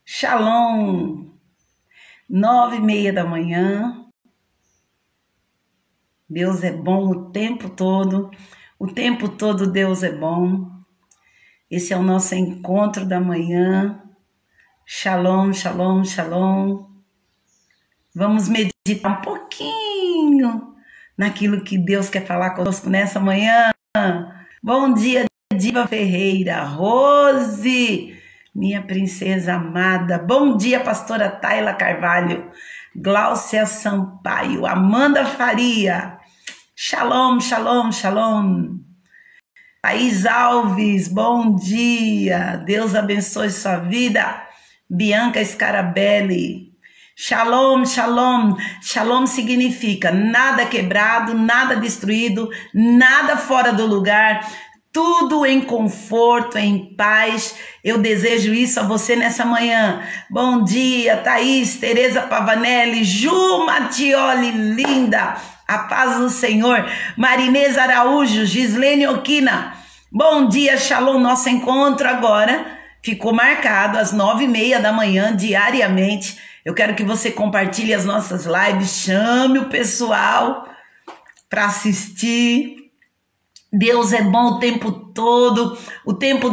Shalom, 9h30 da manhã. Deus é bom o tempo todo Deus é bom. Esse é o nosso encontro da manhã. Shalom, shalom, shalom. Vamos meditar um pouquinho naquilo que Deus quer falar conosco nessa manhã. Bom dia, Diva Ferreira, Rose, minha princesa amada. Bom dia, pastora Taila Carvalho, Gláucia Sampaio, Amanda Faria. Shalom, shalom, shalom. Thaís Alves, bom dia. Deus abençoe sua vida. Bianca Scarabelli. Shalom, shalom. Shalom significa nada quebrado, nada destruído, nada fora do lugar, tudo em conforto, em paz. Eu desejo isso a você nessa manhã. Bom dia, Thaís, Tereza Pavanelli, Ju Matioli, linda. A paz do Senhor. Marinês Araújo, Gislene Oquina. Bom dia, shalom. Nosso encontro agora ficou marcado às 9h30 da manhã, diariamente. Eu quero que você compartilhe as nossas lives, chame o pessoal para assistir. Deus é bom o tempo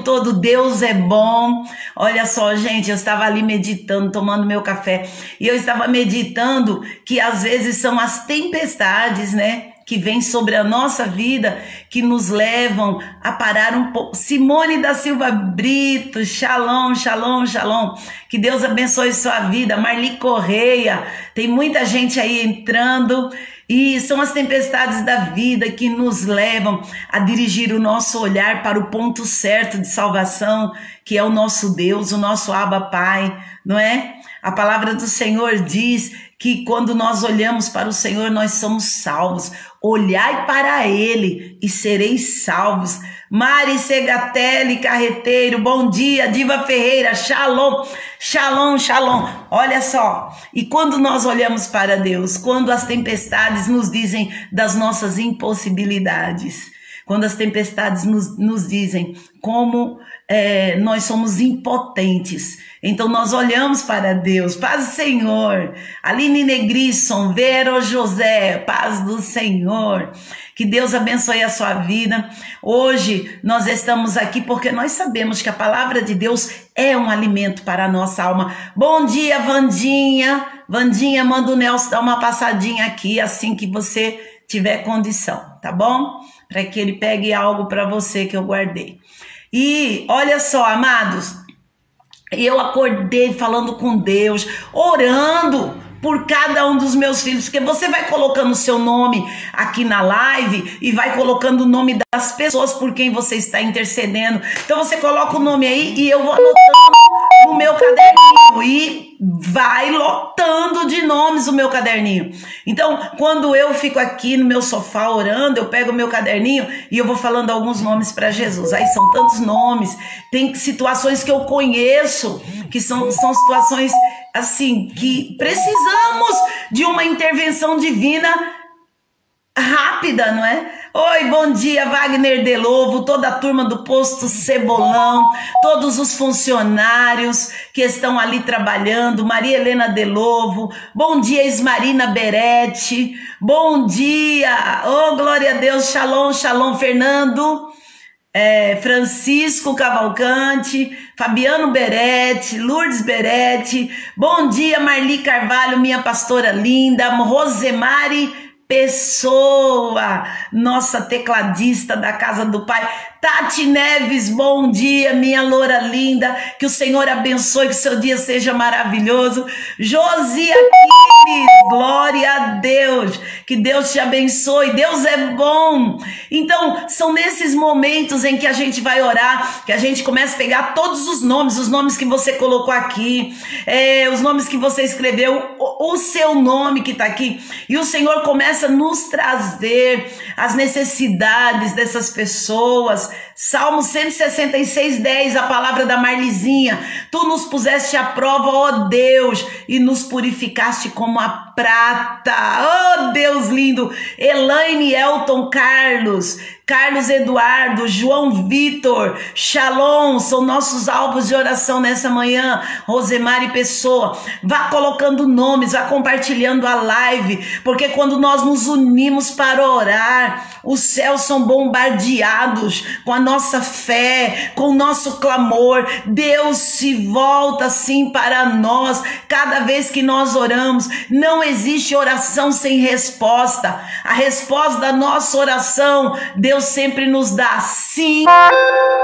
todo Deus é bom. Olha só, gente, eu estava ali meditando, tomando meu café, e eu estava meditando que às vezes são as tempestades, né, que vêm sobre a nossa vida, que nos levam a parar um pouco. Simone da Silva Brito, shalom, shalom, shalom. Que Deus abençoe sua vida. Marli Correia, tem muita gente aí entrando. E são as tempestades da vida que nos levam a dirigir o nosso olhar para o ponto certo de salvação, que é o nosso Deus, o nosso Abba Pai, não é? A palavra do Senhor diz que quando nós olhamos para o Senhor, nós somos salvos. Olhai para Ele e sereis salvos. Mari Segatelli Carreteiro, bom dia. Diva Ferreira, shalom, shalom, shalom. Olha só, e quando nós olhamos para Deus, quando as tempestades nos dizem das nossas impossibilidades, quando as tempestades nos dizem como nós somos impotentes, então nós olhamos para Deus. Paz do Senhor. Aline Negrisson, Vero José, paz do Senhor. Que Deus abençoe a sua vida. Hoje nós estamos aqui porque nós sabemos que a palavra de Deus é um alimento para a nossa alma. Bom dia, Vandinha. Vandinha, manda o Nelson dar uma passadinha aqui assim que você tiver condição, tá bom? Para que ele pegue algo para você que eu guardei. E olha só, amados, eu acordei falando com Deus, orando por cada um dos meus filhos, porque você vai colocando o seu nome aqui na live e vai colocando o nome das pessoas por quem você está intercedendo. Então você coloca o nome aí e eu vou anotando no meu caderninho e vai lotando de nomes o meu caderninho. Então, quando eu fico aqui no meu sofá orando, eu pego o meu caderninho e eu vou falando alguns nomes para Jesus. Aí são tantos nomes, tem situações que eu conheço, que são situações assim, que precisamos de uma intervenção divina rápida, não é? Oi, bom dia, Wagner Delovo, toda a turma do Posto Cebolão, todos os funcionários que estão ali trabalhando, Maria Helena Delovo, bom dia, Ismarina Beretti, bom dia, oh, glória a Deus, shalom, shalom, Fernando, Francisco Cavalcante, Fabiano Beretti, Lourdes Beretti, bom dia, Marli Carvalho, minha pastora linda, Rosemary Pessoa, nossa tecladista da Casa do Pai, Tati Neves, bom dia, minha loura linda, que o Senhor abençoe, que o seu dia seja maravilhoso. Josi Aquiles, glória a Deus, que Deus te abençoe, Deus é bom. Então, são nesses momentos em que a gente vai orar, que a gente começa a pegar todos os nomes que você colocou aqui, os nomes que você escreveu, o seu nome que está aqui, e o Senhor começa a nos trazer as necessidades dessas pessoas, Salmo 166:10, a palavra da Marlizinha. Tu nos puseste à prova, ó Deus, e nos purificaste como a prata. Oh, Deus lindo. Elaine, Elton, Carlos Eduardo, João Vitor, Shalom, são nossos alvos de oração nessa manhã. Rosemary Pessoa, vá colocando nomes, vá compartilhando a live, porque quando nós nos unimos para orar, os céus são bombardeados com a nossa fé, com o nosso clamor. Deus se volta assim para nós cada vez que nós oramos. Não existe oração sem resposta. A resposta da nossa oração, Deus sempre nos dá sim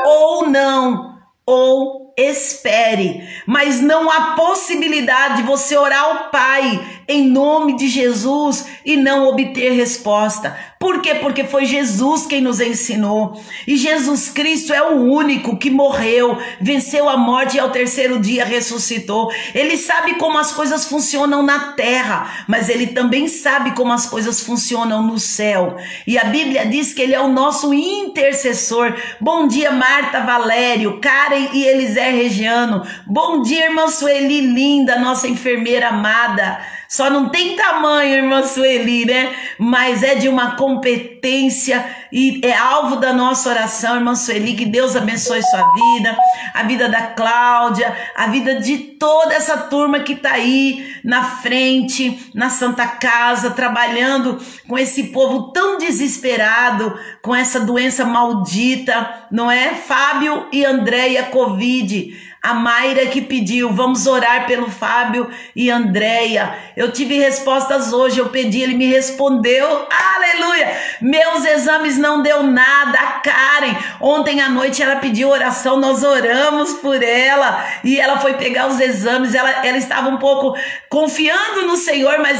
ou não, ou espere, mas não há possibilidade de você orar ao Pai em nome de Jesus e não obter resposta. Por quê? Porque foi Jesus quem nos ensinou. E Jesus Cristo é o único que morreu, venceu a morte e ao terceiro dia ressuscitou. Ele sabe como as coisas funcionam na terra, mas ele também sabe como as coisas funcionam no céu. E a Bíblia diz que ele é o nosso intercessor. Bom dia, Marta Valério, Karen e Elisé Regiano. Bom dia, irmã Sueli linda, nossa enfermeira amada. Só não tem tamanho, irmã Sueli, né? Mas é de uma competência e é alvo da nossa oração, irmã Sueli. Que Deus abençoe sua vida, a vida da Cláudia, a vida de toda essa turma que tá aí na frente, na Santa Casa, trabalhando com esse povo tão desesperado, com essa doença maldita, não é? Fábio e Andréia Covid. A Mayra que pediu, vamos orar pelo Fábio e Andréia. Eu tive respostas hoje, eu pedi, ele me respondeu, aleluia. Meus exames não deu nada. A Karen, ontem à noite ela pediu oração, nós oramos por ela e ela foi pegar os exames, ela estava um pouco confiando no Senhor, mas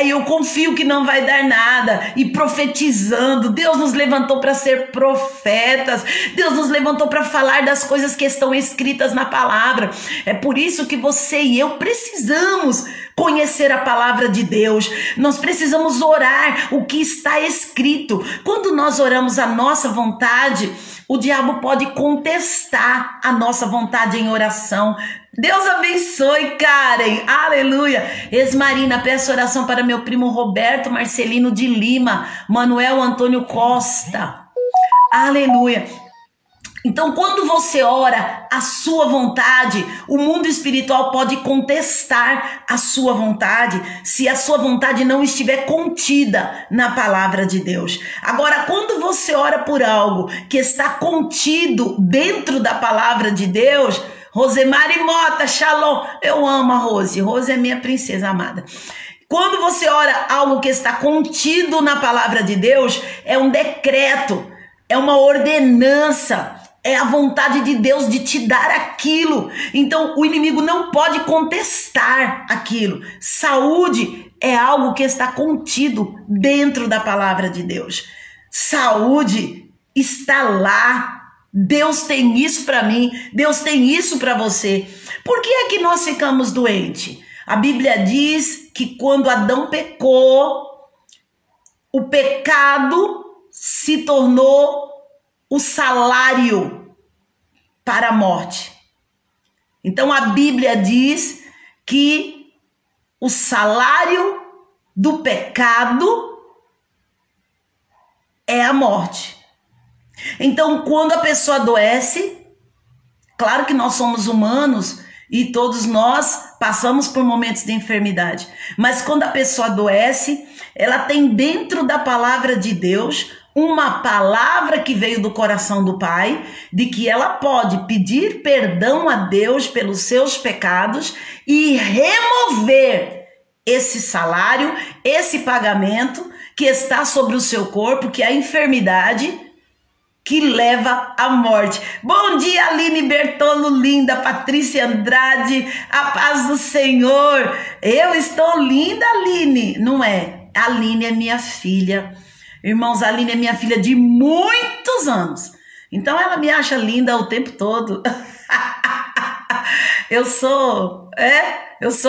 eu confio que não vai dar nada, e profetizando. Deus nos levantou para ser profetas, Deus nos levantou para falar das coisas que estão escritas na palavra. É por isso que você e eu precisamos conhecer a palavra de Deus. Nós precisamos orar o que está escrito. Quando nós oramos a nossa vontade, o diabo pode contestar a nossa vontade em oração. Deus abençoe, Karen, aleluia. Esmarina, peço oração para meu primo Roberto Marcelino de Lima, Manuel Antônio Costa, aleluia. Então, quando você ora a sua vontade, o mundo espiritual pode contestar a sua vontade, se a sua vontade não estiver contida na palavra de Deus. Agora, quando você ora por algo que está contido dentro da palavra de Deus, Rosemary Mota, Shalom, eu amo a Rose, Rose é minha princesa amada. Quando você ora algo que está contido na palavra de Deus, é um decreto, é uma ordenança, é a vontade de Deus de te dar aquilo. Então o inimigo não pode contestar aquilo. Saúde é algo que está contido dentro da palavra de Deus. Saúde está lá. Deus tem isso para mim, Deus tem isso para você. Por que é que nós ficamos doentes? A Bíblia diz que quando Adão pecou, o pecado se tornou o salário para a morte. Então a Bíblia diz que o salário do pecado é a morte. Então quando a pessoa adoece, claro que nós somos humanos e todos nós passamos por momentos de enfermidade, mas quando a pessoa adoece, ela tem dentro da palavra de Deus uma palavra que veio do coração do Pai, de que ela pode pedir perdão a Deus pelos seus pecados e remover esse salário, esse pagamento que está sobre o seu corpo, que é a enfermidade que leva à morte. Bom dia, Aline Bertolo, linda, Patrícia Andrade, a paz do Senhor. Eu estou linda, Aline, não é? A Aline é minha filha. Irmãos, a Aline é minha filha de muitos anos. Então ela me acha linda o tempo todo. Eu sou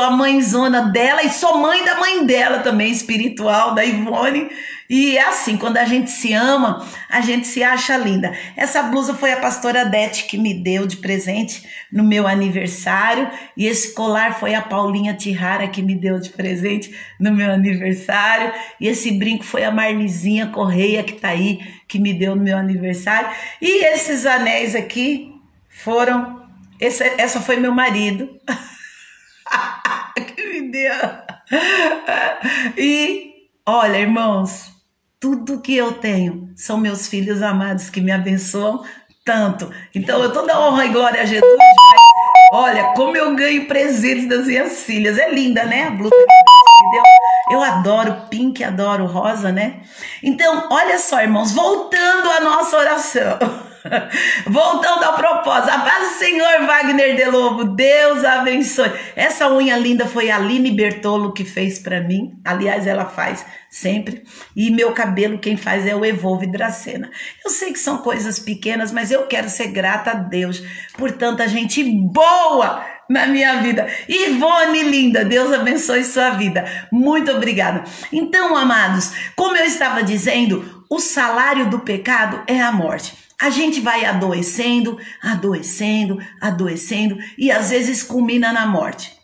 a mãezona dela e sou mãe da mãe dela também, espiritual, da Ivone. E é assim, quando a gente se ama, a gente se acha linda. Essa blusa foi a pastora Dete que me deu de presente no meu aniversário. E esse colar foi a Paulinha Tihara que me deu de presente no meu aniversário. E esse brinco foi a Marlizinha Correia que tá aí, que me deu no meu aniversário. E esses anéis aqui foram... Essa foi meu marido. Que me deu. E olha, irmãos, tudo que eu tenho são meus filhos amados que me abençoam tanto. Então eu toda honra e glória a Jesus. Mas olha como eu ganho presentes das minhas filhas. É linda, né? A blusa que Deus me deu. Eu adoro pink, adoro rosa, né? Então, olha só, irmãos, voltando à nossa oração. Voltando ao propósito, a paz do Senhor, Wagner de Lobo, Deus abençoe. Essa unha linda foi a Aline Bertolo que fez para mim, aliás ela faz sempre, e meu cabelo quem faz é o Evolve Dracena. Eu sei que são coisas pequenas, mas eu quero ser grata a Deus por tanta gente boa na minha vida. Ivone linda, Deus abençoe sua vida, muito obrigada. Então, amados, como eu estava dizendo, o salário do pecado é a morte. A gente vai adoecendo, e às vezes culmina na morte.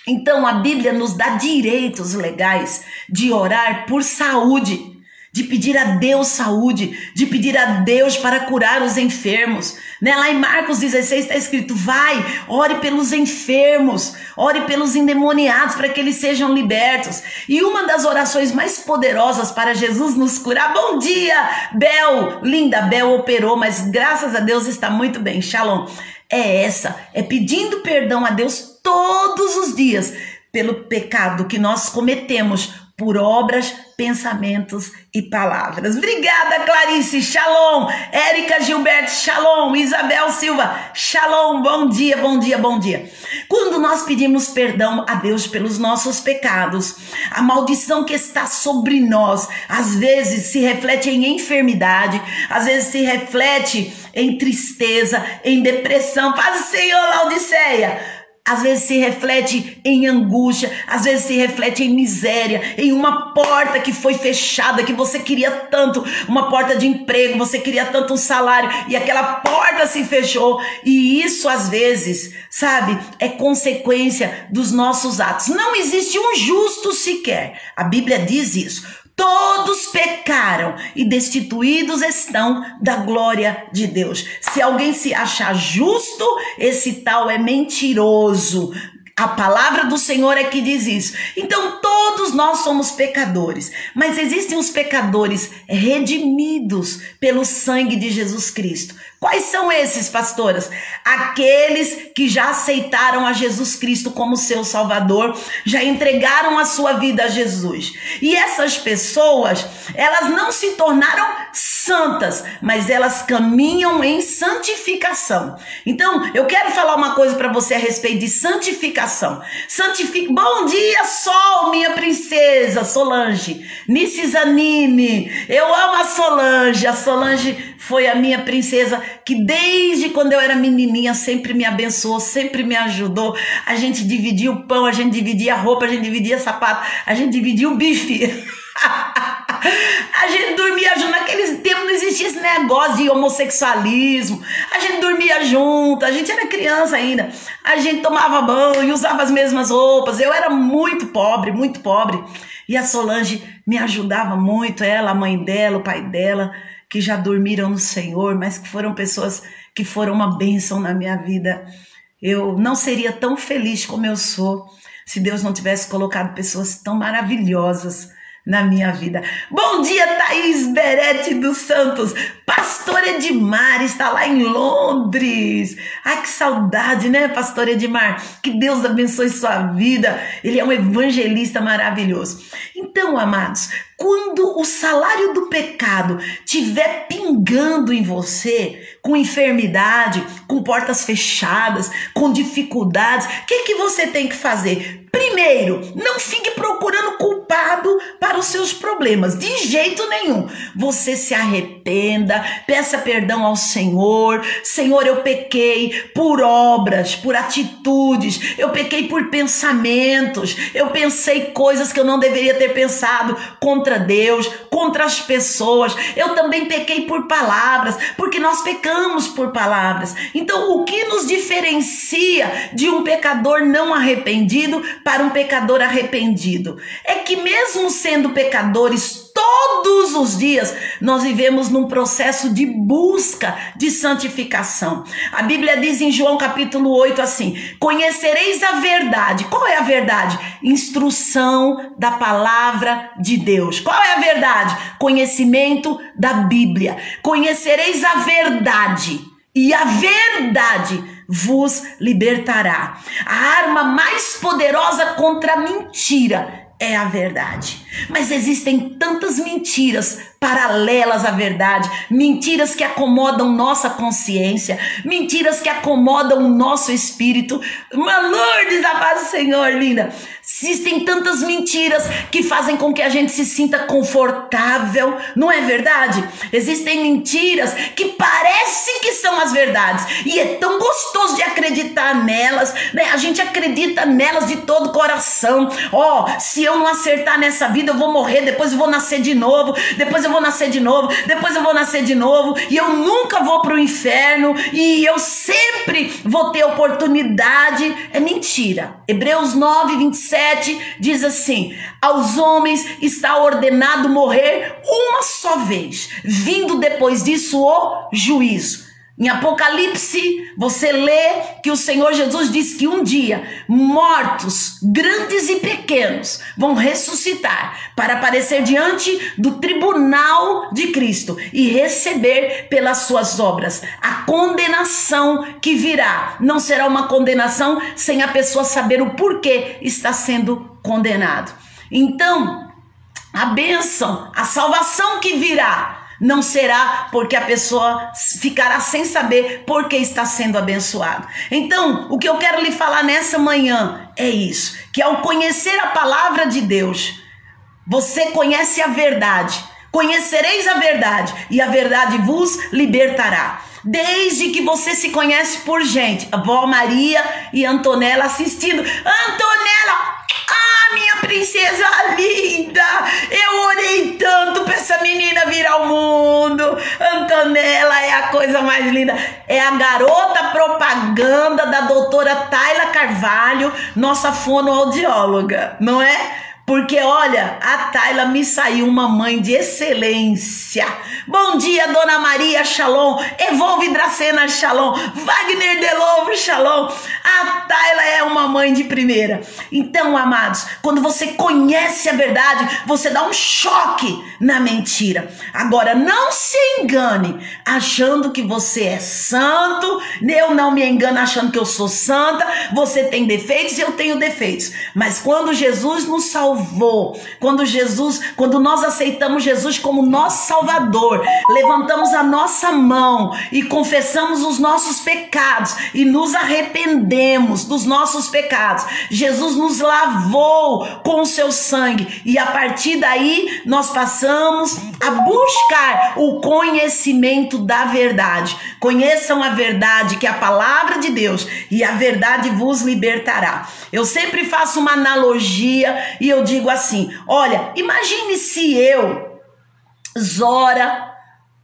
Então a Bíblia nos dá direitos legais de orar por saúde, de pedir a Deus saúde, de pedir a Deus para curar os enfermos. Né? Lá em Marcos 16 está escrito, vai, ore pelos enfermos, ore pelos endemoniados para que eles sejam libertos. E uma das orações mais poderosas para Jesus nos curar, bom dia, Bel, linda, Bel operou, mas graças a Deus está muito bem, shalom. É pedindo perdão a Deus todos os dias pelo pecado que nós cometemos por obras, pensamentos e palavras. Obrigada, Clarice, shalom. Érica Gilberto, shalom. Isabel Silva, shalom. Bom dia, bom dia, bom dia. Quando nós pedimos perdão a Deus pelos nossos pecados, a maldição que está sobre nós, às vezes se reflete em enfermidade, às vezes se reflete em tristeza, em depressão. Paz do Senhor, Laodiceia. Às vezes se reflete em angústia, às vezes se reflete em miséria, em uma porta que foi fechada, que você queria tanto, uma porta de emprego, você queria tanto um salário, e aquela porta se fechou, e isso às vezes, sabe, é consequência dos nossos atos. Não existe um justo sequer, a Bíblia diz isso. Todos pecaram e destituídos estão da glória de Deus. Se alguém se achar justo, esse tal é mentiroso. A palavra do Senhor é que diz isso. Então todos nós somos pecadores, mas existem os pecadores redimidos pelo sangue de Jesus Cristo. Quais são esses, pastoras? Aqueles que já aceitaram a Jesus Cristo como seu Salvador, já entregaram a sua vida a Jesus. E essas pessoas, elas não se tornaram santas, mas elas caminham em santificação. Então, eu quero falar uma coisa para você a respeito de santificação. Bom dia, Sol, minha princesa, Solange. Nisizanine, eu amo a Solange. A Solange foi a minha princesa que desde quando eu era menininha sempre me abençoou, sempre me ajudou. A gente dividia o pão, a gente dividia a roupa, a gente dividia sapato, a gente dividia o bife. A gente dormia junto. Naqueles tempos não existia esse negócio de homossexualismo. A gente dormia junto, a gente era criança ainda. A gente tomava banho, usava as mesmas roupas. Eu era muito pobre, muito pobre. E a Solange me ajudava muito, ela, a mãe dela, o pai dela, que já dormiram no Senhor, mas que foram pessoas que foram uma bênção na minha vida. Eu não seria tão feliz como eu sou se Deus não tivesse colocado pessoas tão maravilhosas na minha vida. Bom dia, Thaís Berete dos Santos. Pastor Edmar está lá em Londres. Ai, que saudade, né, Pastor Edmar? Que Deus abençoe sua vida. Ele é um evangelista maravilhoso. Então, amados, quando o salário do pecado estiver pingando em você, com enfermidade, com portas fechadas, com dificuldades, o que você tem que fazer? Primeiro, não fique procurando culpado para os seus problemas, de jeito nenhum. Você se arrependa, vida, peça perdão ao Senhor. Senhor, eu pequei por obras, por atitudes, eu pequei por pensamentos, eu pensei coisas que eu não deveria ter pensado contra Deus, contra as pessoas. Eu também pequei por palavras, porque nós pecamos por palavras. Então, o que nos diferencia de um pecador não arrependido para um pecador arrependido? É que mesmo sendo pecadores todos os dias, nós vivemos num processo de busca de santificação. A Bíblia diz em João capítulo 8 assim: conhecereis a verdade. Qual é a verdade? Instrução da palavra de Deus. Qual é a verdade? Conhecimento da Bíblia. Conhecereis a verdade, e a verdade vos libertará. A arma mais poderosa contra a mentira é a verdade. Mas existem tantas mentiras paralelas à verdade, mentiras que acomodam nossa consciência, mentiras que acomodam o nosso espírito. Lourdes, a paz do Senhor, linda. Existem tantas mentiras que fazem com que a gente se sinta confortável, não é verdade? Existem mentiras que parecem que são as verdades e é tão gostoso de acreditar nelas, né? A gente acredita nelas de todo o coração. Se eu não acertar nessa vida, eu vou morrer, depois eu vou nascer de novo, depois eu vou nascer de novo, depois eu vou nascer de novo, e eu nunca vou para o inferno, e eu sempre vou ter oportunidade. É mentira. Hebreus 9:27 diz assim: aos homens está ordenado morrer uma só vez, vindo depois disso o juízo. Em Apocalipse, você lê que o Senhor Jesus diz que um dia mortos, grandes e pequenos, vão ressuscitar para aparecer diante do tribunal de Cristo e receber pelas suas obras. A condenação que virá não será uma condenação sem a pessoa saber o porquê está sendo condenado. Então, a bênção, a salvação que virá não será porque a pessoa ficará sem saber por que está sendo abençoado. Então, o que eu quero lhe falar nessa manhã é isso, que ao conhecer a palavra de Deus, você conhece a verdade. Conhecereis a verdade e a verdade vos libertará. Desde que você se conhece por gente, a vó Maria e Antonella assistindo. Antonella, minha princesa linda, eu orei tanto para essa menina vir ao mundo. Antonella é a coisa mais linda, é a garota propaganda da doutora Tayla Carvalho, nossa fonoaudióloga, não é? Porque olha, a Tayla me saiu uma mãe de excelência. Bom dia, Dona Maria, shalom. Evolve Dracena, shalom. Wagner Delovo, shalom. A Tayla é uma mãe de primeira. Então, amados, quando você conhece a verdade, você dá um choque na mentira. Agora, não se engane achando que você é santo. Eu não me engano achando que eu sou santa. Você tem defeitos, eu tenho defeitos. Mas quando Jesus nos salvou, quando nós aceitamos Jesus como nosso Salvador, levantamos a nossa mão e confessamos os nossos pecados e nos arrependemos dos nossos pecados, Jesus nos lavou com o seu sangue e a partir daí nós passamos a buscar o conhecimento da verdade. Conheçam a verdade, que é a palavra de Deus, e a verdade vos libertará. Eu sempre faço uma analogia e eu digo assim: olha, imagine se eu, Zora,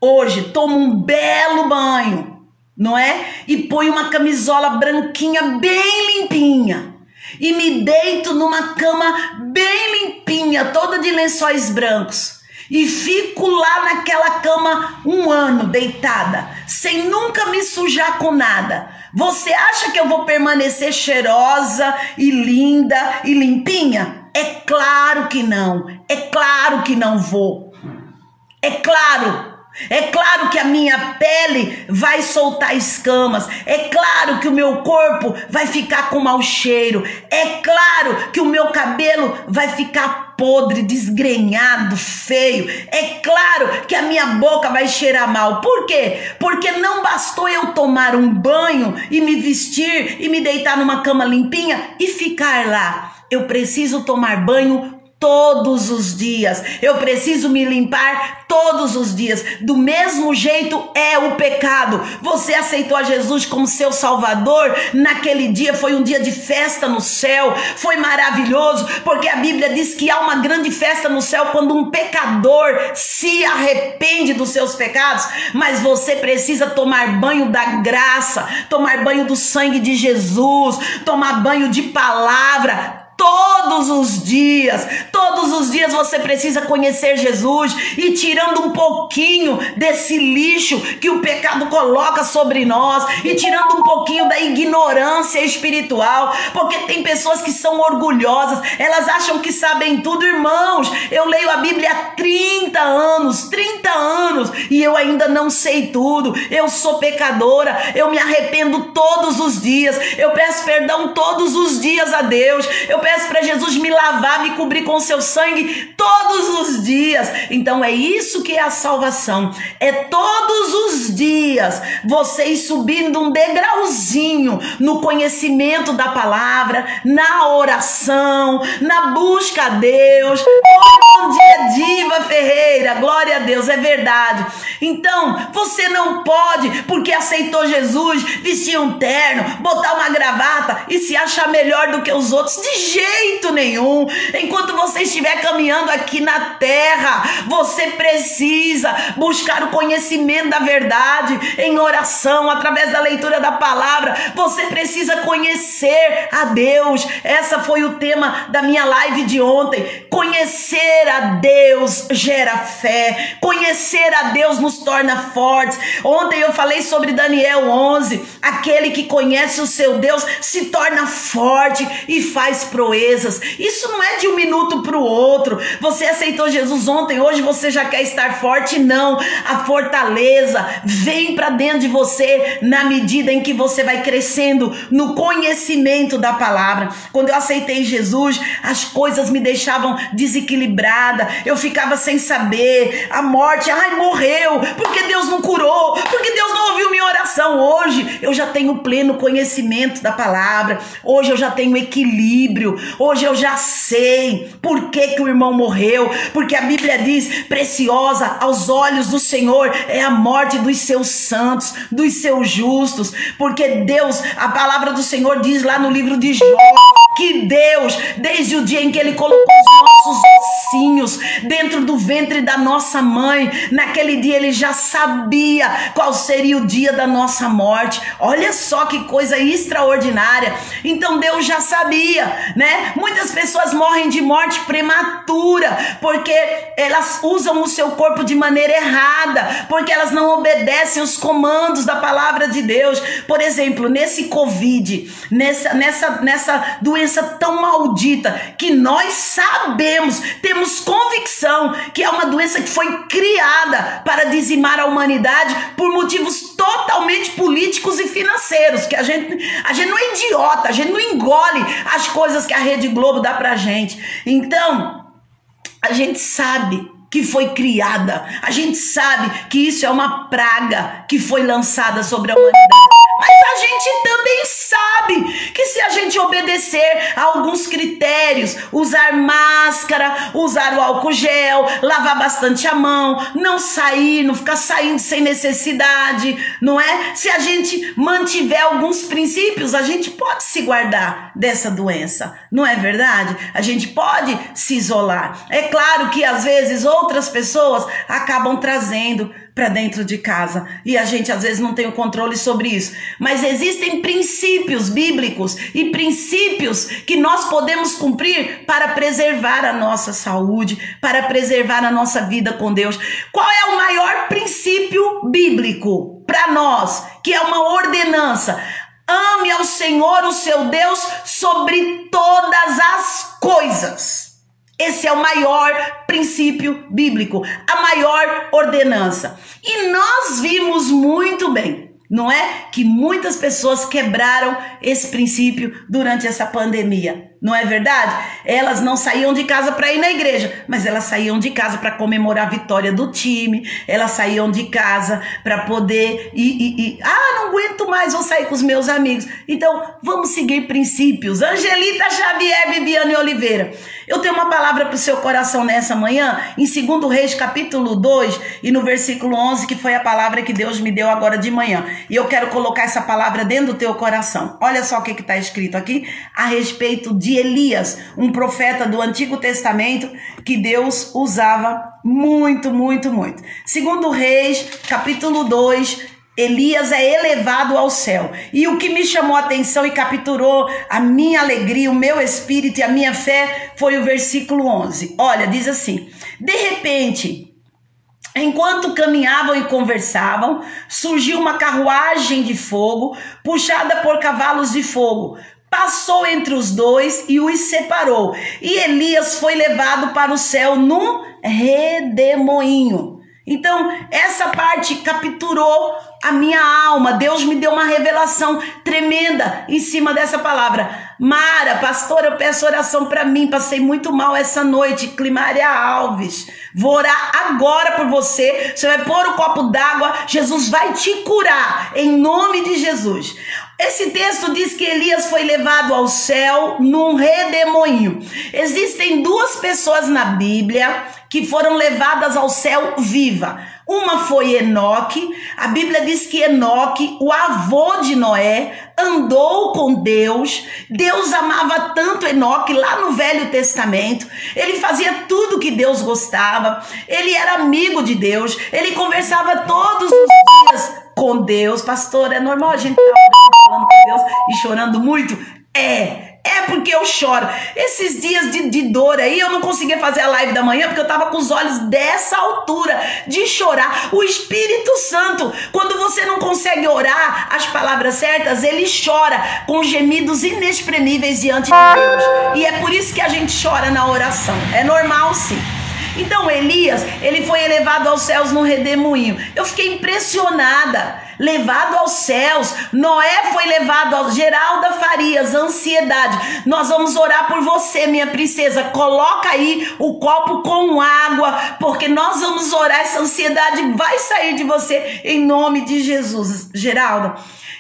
hoje tomo um belo banho, não é? E ponho uma camisola branquinha bem limpinha e me deito numa cama bem limpinha, toda de lençóis brancos, e fico lá naquela cama um ano deitada, sem nunca me sujar com nada. Você acha que eu vou permanecer cheirosa e linda e limpinha? É claro que não. É claro que não vou. É claro que a minha pele vai soltar escamas. É claro que o meu corpo vai ficar com mau cheiro. É claro que o meu cabelo vai ficar podre, desgrenhado, feio. É claro que a minha boca vai cheirar mal. Por quê? Porque não bastou eu tomar um banho e me vestir e me deitar numa cama limpinha e ficar lá. Eu preciso tomar banho todos os dias. Eu preciso me limpar todos os dias. Do mesmo jeito é o pecado. Você aceitou a Jesus como seu Salvador. Naquele dia foi um dia de festa no céu. Foi maravilhoso, porque a Bíblia diz que há uma grande festa no céu quando um pecador se arrepende dos seus pecados. Mas você precisa tomar banho da graça, tomar banho do sangue de Jesus, tomar banho de palavra. Todos os dias você precisa conhecer Jesus e tirando um pouquinho desse lixo que o pecado coloca sobre nós e tirando um pouquinho da ignorância espiritual, porque tem pessoas que são orgulhosas, elas acham que sabem tudo. Irmãos, eu leio a Bíblia há 30 anos e eu ainda não sei tudo. Eu sou pecadora, eu me arrependo todos os dias, eu peço perdão todos os dias a Deus, eu peço para Jesus me lavar, me cobrir com seu sangue todos os dias. Então é isso que é a salvação. É todos os dias vocês subindo um degrauzinho no conhecimento da palavra, na oração, na busca a Deus. Bom dia, Diva Ferreira, glória a Deus, é verdade. Então você não pode, porque aceitou Jesus, vestir um terno, botar uma gravata e se achar melhor do que os outros. De jeito nenhum. Enquanto você estiver caminhando aqui na terra, você precisa buscar o conhecimento da verdade em oração, através da leitura da palavra. Você precisa conhecer a Deus. Essa foi o tema da minha live de ontem. Conhecer a Deus gera fé. Conhecer a Deus nos torna fortes. Ontem eu falei sobre Daniel 11. Aquele que conhece o seu Deus se torna forte e faz proezas. Isso não é de um minuto para o outro. Você aceitou Jesus ontem, hoje você já quer estar forte? Não. A fortaleza vem para dentro de você na medida em que você vai crescendo no conhecimento da palavra. Quando eu aceitei Jesus, as coisas me deixavam desequilibrada. Eu ficava sem saber. A morte, morreu. Porque Deus não curou? Porque Deus não ouviu minha oração? Hoje eu já tenho pleno conhecimento da palavra. Hoje eu já tenho equilíbrio. Hoje eu já sei por que o irmão morreu, porque a Bíblia diz: preciosa aos olhos do Senhor é a morte dos seus santos, dos seus justos, porque Deus, a palavra do Senhor diz lá no livro de Jó, que Deus, desde o dia em que Ele colocou os nossos ossinhos dentro do ventre da nossa mãe, naquele dia Ele já sabia qual seria o dia da nossa morte. Olha só que coisa extraordinária. Então Deus já sabia, né? Muitas pessoas morrem de morte prematura porque elas usam o seu corpo de maneira errada, porque elas não obedecem os comandos da palavra de Deus. Por exemplo, nesse Covid, nessa doença tão maldita, que nós sabemos, temos convicção que é uma doença que foi criada para dizimar a humanidade por motivos totalmente políticos e financeiros, que a gente não é idiota, a gente não engole as coisas que a Rede Globo dá pra gente. Então, a gente sabe que foi criada, a gente sabe que isso é uma praga que foi lançada sobre a humanidade. Mas a gente também sabe que se a gente obedecer a alguns critérios, usar máscara, usar o álcool gel, lavar bastante a mão, não sair, não ficar saindo sem necessidade, não é? Se a gente mantiver alguns princípios, a gente pode se guardar dessa doença, não é verdade? A gente pode se isolar. É claro que às vezes outras pessoas acabam trazendo para dentro de casa e a gente às vezes não tem o controle sobre isso, mas existem princípios bíblicos e princípios que nós podemos cumprir para preservar a nossa saúde, para preservar a nossa vida com Deus. Qual é o maior princípio bíblico para nós, que é uma ordenança? Ame ao Senhor, o seu Deus, sobre todas as coisas. Esse é o maior princípio bíblico, a maior ordenança. E nós vimos muito bem, não é? Que muitas pessoas quebraram esse princípio durante essa pandemia. Não é verdade? Elas não saíam de casa para ir na igreja, mas elas saíam de casa para comemorar a vitória do time, elas saíam de casa para poder não aguento mais, vou sair com os meus amigos. Então, vamos seguir princípios. Angelita Xavier Viviane Oliveira. Eu tenho uma palavra para o seu coração nessa manhã, em 2 Reis, capítulo 2, e no versículo 11, que foi a palavra que Deus me deu agora de manhã. E eu quero colocar essa palavra dentro do teu coração. Olha só o que está escrito aqui a respeito de Elias, um profeta do Antigo Testamento que Deus usava muito, muito, muito. 2 Reis, capítulo 2, Elias é elevado ao céu. E o que me chamou a atenção e capturou a minha alegria, o meu espírito e a minha fé foi o versículo 11. Olha, diz assim: de repente, enquanto caminhavam e conversavam, surgiu uma carruagem de fogo, puxada por cavalos de fogo. Passou entre os dois e os separou. E Elias foi levado para o céu num redemoinho. Então, essa parte capturou a minha alma. Deus me deu uma revelação tremenda em cima dessa palavra. Mara, pastora, eu peço oração para mim. Passei muito mal essa noite. Climária Alves, vou orar agora por você. Você vai pôr o copo d'água. Jesus vai te curar, em nome de Jesus. Esse texto diz que Elias foi levado ao céu num redemoinho. Existem duas pessoas na Bíblia que foram levadas ao céu viva. Uma foi Enoque. A Bíblia diz que Enoque, o avô de Noé, andou com Deus. Deus amava tanto Enoque lá no Velho Testamento. Ele fazia tudo que Deus gostava. Ele era amigo de Deus. Ele conversava todos os dias com Deus. Pastor, é normal a gente estar falando com Deus e chorando muito? É porque eu choro. Esses dias de dor aí, eu não conseguia fazer a live da manhã porque eu tava com os olhos dessa altura de chorar. O Espírito Santo, quando você não consegue orar as palavras certas, ele chora com gemidos inexprimíveis diante de Deus. E é por isso que a gente chora na oração. É normal, sim. Então Elias, ele foi elevado aos céus no redemoinho. Eu fiquei impressionada. Levado aos céus. Noé foi levado ao... Geralda Farias, ansiedade. Nós vamos orar por você, minha princesa. Coloca aí o copo com água, porque nós vamos orar. Essa ansiedade vai sair de você em nome de Jesus, Geralda.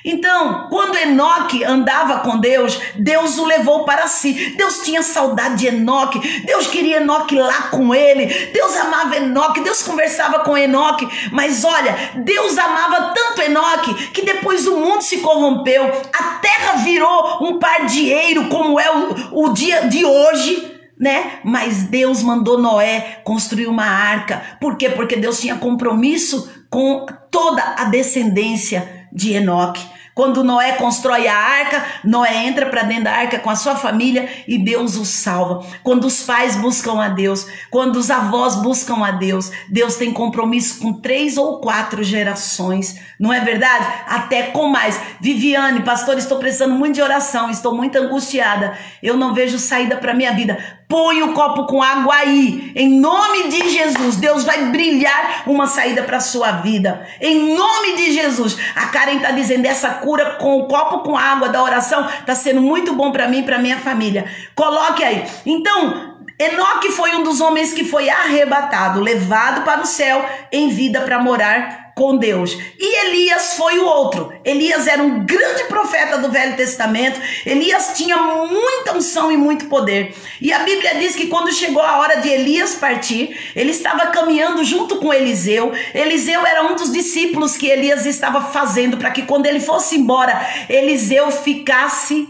Então, quando Enoque andava com Deus, Deus o levou para si. Deus tinha saudade de Enoque. Deus queria Enoque lá com ele. Deus amava Enoque. Deus conversava com Enoque. Mas olha, Deus amava tanto Enoque que depois o mundo se corrompeu. A terra virou um pardieiro, como é o dia de hoje, né? Mas Deus mandou Noé construir uma arca. Por quê? Porque Deus tinha compromisso com toda a descendência de Enoque. Quando Noé constrói a arca, Noé entra para dentro da arca com a sua família e Deus o salva. Quando os pais buscam a Deus, quando os avós buscam a Deus, Deus tem compromisso com 3 ou 4 gerações. Não é verdade? Até com mais. Viviane, pastor, estou precisando muito de oração, estou muito angustiada. Eu não vejo saída para minha vida. Põe o copo com água aí. Em nome de Jesus, Deus vai brilhar uma saída para a sua vida. Em nome de Jesus. A Karen está dizendo, essa cura com o copo com água da oração está sendo muito bom para mim e para minha família. Coloque aí. Então, Enoque foi um dos homens que foi arrebatado, levado para o céu em vida para morar com Deus. E Elias foi o outro. Elias era um grande profeta do Velho Testamento. Elias tinha muita unção e muito poder. E a Bíblia diz que quando chegou a hora de Elias partir, ele estava caminhando junto com Eliseu. Eliseu era um dos discípulos que Elias estava fazendo para que quando ele fosse embora, Eliseu ficasse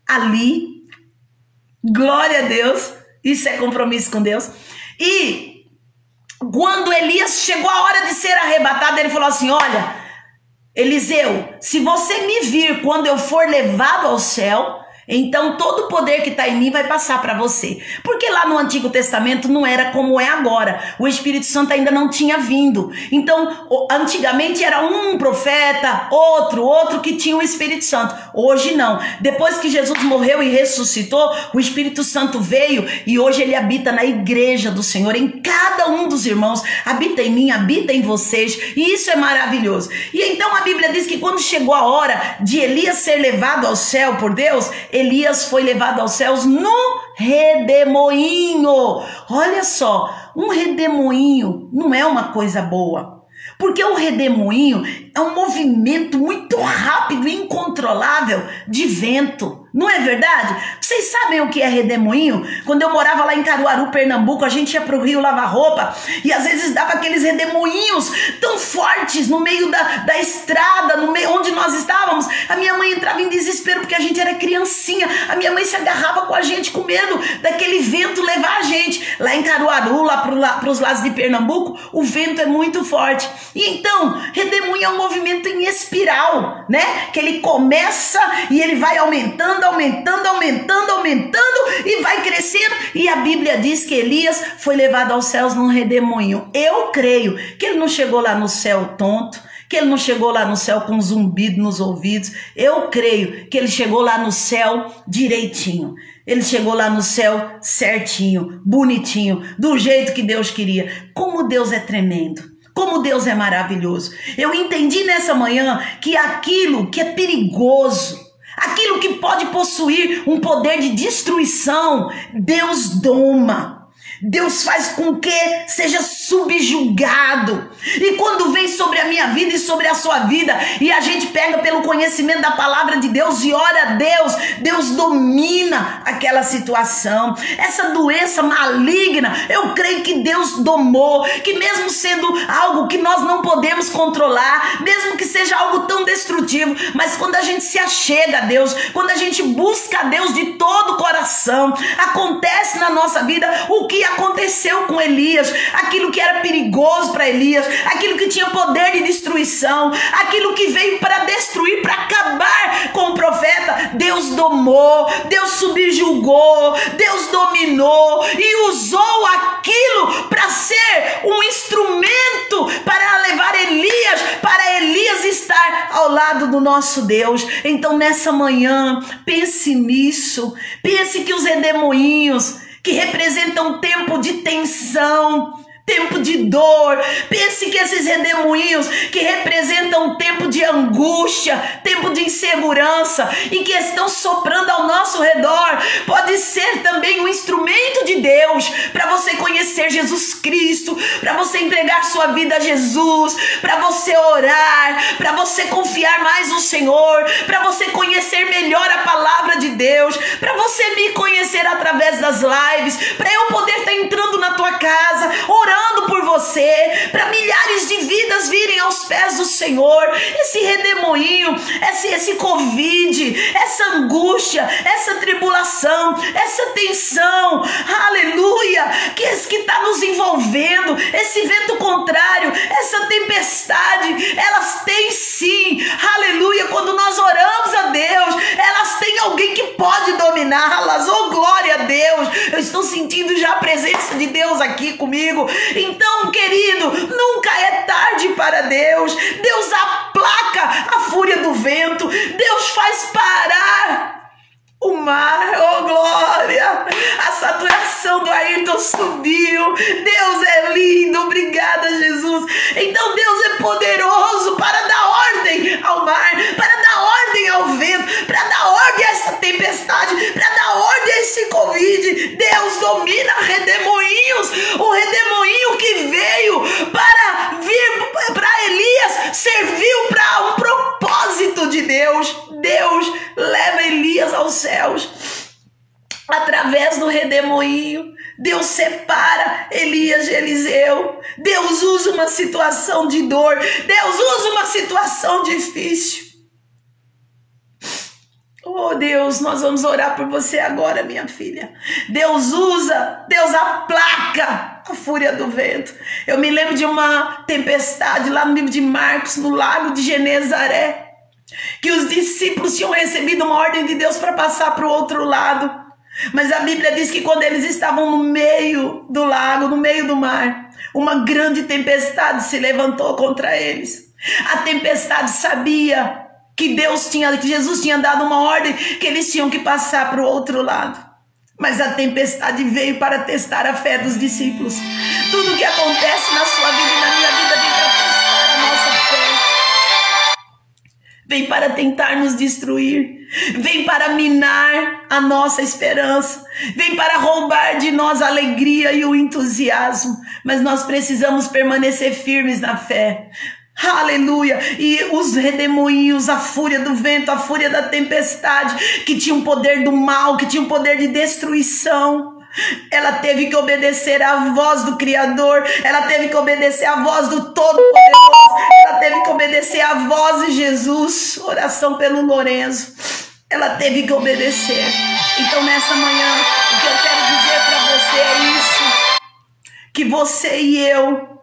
ali. Glória a Deus. Isso é compromisso com Deus. E quando Elias chegou a hora de ser arrebatado, ele falou assim, olha, Eliseu, se você me vir quando eu for levado ao céu, então todo o poder que está em mim vai passar para você. Porque lá no Antigo Testamento não era como é agora. O Espírito Santo ainda não tinha vindo. Então, antigamente era um profeta, outro que tinha o Espírito Santo. Hoje não. Depois que Jesus morreu e ressuscitou, o Espírito Santo veio e hoje ele habita na igreja do Senhor, em cada um dos irmãos. Habita em mim, habita em vocês. E isso é maravilhoso. E então a Bíblia diz que quando chegou a hora de Elias ser levado ao céu por Deus, Elias foi levado aos céus no redemoinho. Olha só, um redemoinho não é uma coisa boa. Porque o redemoinho é um movimento muito rápido e incontrolável de vento. Não é verdade? Vocês sabem o que é redemoinho? Quando eu morava lá em Caruaru, Pernambuco, a gente ia para o rio lavar roupa e às vezes dava aqueles redemoinhos tão fortes no meio da estrada, no meio onde nós estávamos. A minha mãe entrava em desespero porque a gente era criancinha. A minha mãe se agarrava com a gente com medo daquele vento levar a gente. Lá em Caruaru, lá para os lados de Pernambuco, o vento é muito forte. E então, redemoinho é um movimento em espiral, né? Que ele começa e ele vai aumentando e vai crescendo. E a Bíblia diz que Elias foi levado aos céus num redemoinho. Eu creio que ele não chegou lá no céu tonto, que ele não chegou lá no céu com um zumbido nos ouvidos. Eu creio que ele chegou lá no céu direitinho. Ele chegou lá no céu certinho, bonitinho, do jeito que Deus queria. Como Deus é tremendo. Como Deus é maravilhoso. Eu entendi nessa manhã que aquilo que é perigoso, aquilo que pode possuir um poder de destruição, Deus doma. Deus faz com que seja subjugado. E quando vem sobre a minha vida e sobre a sua vida, e a gente pega pelo conhecimento da palavra de Deus e ora a Deus, Deus domina aquela situação. Essa doença maligna, eu creio que Deus domou, que mesmo sendo algo que nós não podemos controlar, mesmo que seja algo tão destrutivo, mas quando a gente se achega a Deus, quando a gente busca a Deus de todo o coração, acontece na nossa vida o que aconteceu com Elias, aquilo que era perigoso para Elias, aquilo que tinha poder de destruição, aquilo que veio para destruir, para acabar com o profeta. Deus domou, Deus subjugou, Deus dominou e usou aquilo para ser um instrumento para levar Elias, para Elias estar ao lado do nosso Deus. Então nessa manhã, pense nisso, pense que os redemoinhos que representam tempo de tensão, tempo de dor, pense que esses redemoinhos que representam tempo de angústia, tempo de insegurança e que estão soprando ao nosso redor, pode ser também um instrumento de Deus para você conhecer Jesus Cristo, para você entregar sua vida a Jesus, para você orar, para você confiar mais no Senhor, para você conhecer melhor a palavra de Deus, para você me conhecer através das lives, para eu poder estar entrando na tua casa, orando por você, para milhares de vidas virem aos pés do Senhor. Esse redemoinho, esse Covid, essa angústia, essa tribulação, essa tensão, aleluia, que está nos envolvendo, esse vento contrário, essa tempestade, elas têm sim, aleluia, quando nós oramos a Deus, elas têm alguém que pode dominá-las. Oh, glória a Deus, eu estou sentindo já a presença de Deus aqui comigo. Então, querido, nunca é tarde para Deus. Deus aplaca a fúria do vento. Deus faz parar o mar. Oh, glória! A saturação do Ayrton subiu. Deus é lindo. Obrigada, Jesus. Então, Deus é poderoso para dar ordem ao mar, para dar ordem ao vento, para dar ordem a essa tempestade, para dar ordem a esse Covid. Deus domina redemoinhos. O redemoinho que veio para vir para Elias serviu para um propósito de Deus. Deus leva Elias aos céus através do redemoinho. Deus separa Elias de Eliseu. Deus usa uma situação de dor, Deus usa uma situação difícil. Oh Deus, nós vamos orar por você agora, minha filha. Deus usa, Deus aplaca a fúria do vento. Eu me lembro de uma tempestade lá no livro de Marcos, no lago de Genezaré, que os discípulos tinham recebido uma ordem de Deus para passar para o outro lado. Mas a Bíblia diz que quando eles estavam no meio do lago, no meio do mar, uma grande tempestade se levantou contra eles. A tempestade sabia que Jesus tinha dado uma ordem que eles tinham que passar para o outro lado. Mas a tempestade veio para testar a fé dos discípulos. Tudo que acontece na sua vida e na minha vida vem para testar a nossa fé. vem para tentar nos destruir, vem para minar a nossa esperança, vem para roubar de nós a alegria e o entusiasmo, mas nós precisamos permanecer firmes na fé. Aleluia. E os redemoinhos, a fúria do vento, a fúria da tempestade, que tinha o poder do mal, que tinha o poder de destruição, ela teve que obedecer à voz do Criador, ela teve que obedecer à voz do Todo-Poderoso, ela teve que obedecer à voz de Jesus. Oração pelo Lourenço, ela teve que obedecer. Então nessa manhã, o que eu quero dizer para você é isso, que você e eu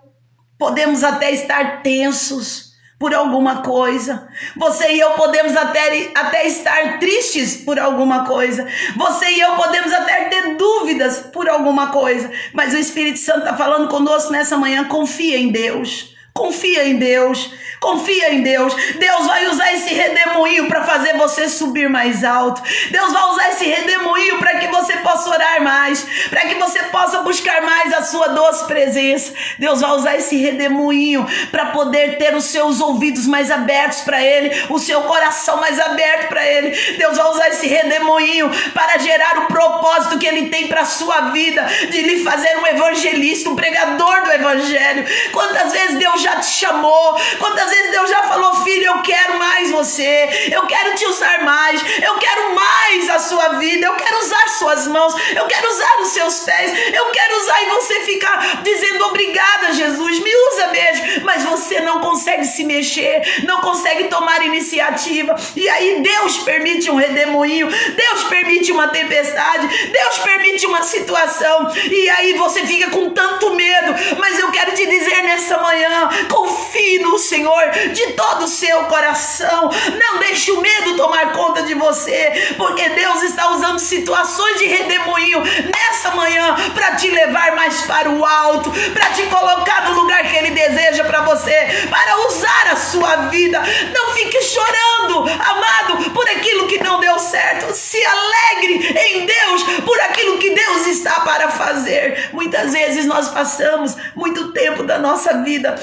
podemos até estar tensos por alguma coisa. Você e eu podemos até estar tristes por alguma coisa. Você e eu podemos até ter dúvidas por alguma coisa. Mas o Espírito Santo está falando conosco nessa manhã. Confia em Deus. Confia em Deus. Confia em Deus. Deus vai usar esse redemoinho para fazer você subir mais alto. Deus vai usar esse redemoinho para que você possa orar mais, para que você possa buscar mais a sua doce presença. Deus vai usar esse redemoinho para poder ter os seus ouvidos mais abertos para Ele, o seu coração mais aberto para Ele. Deus vai usar esse redemoinho para gerar o propósito que Ele tem para a sua vida, de lhe fazer um evangelista, um pregador do Evangelho. Quantas vezes Deus já te chamou? Quantas vezes Deus já falou: filho, eu quero mais você, eu quero te usar mais, eu quero mais a sua vida, eu quero usar suas mãos, eu quero usar os seus pés, eu quero usar, e você ficar dizendo: obrigada, Jesus, me usa mesmo, mas você não consegue se mexer, não consegue tomar iniciativa. E aí Deus permite um redemoinho, Deus permite uma tempestade, Deus permite uma situação, e aí você fica com tanto medo. Mas eu quero te dizer nessa manhã: confie no Senhor de todo o seu coração, não deixe o medo tomar conta de você, porque Deus está usando situações de redemoinho nessa manhã para te levar mais para o alto, para te colocar no lugar que Ele deseja para você, para usar a sua vida. Não fique chorando, amado, por aquilo que não deu certo. Se alegre em Deus por aquilo que Deus está para fazer. Muitas vezes nós passamos muito tempo da nossa vida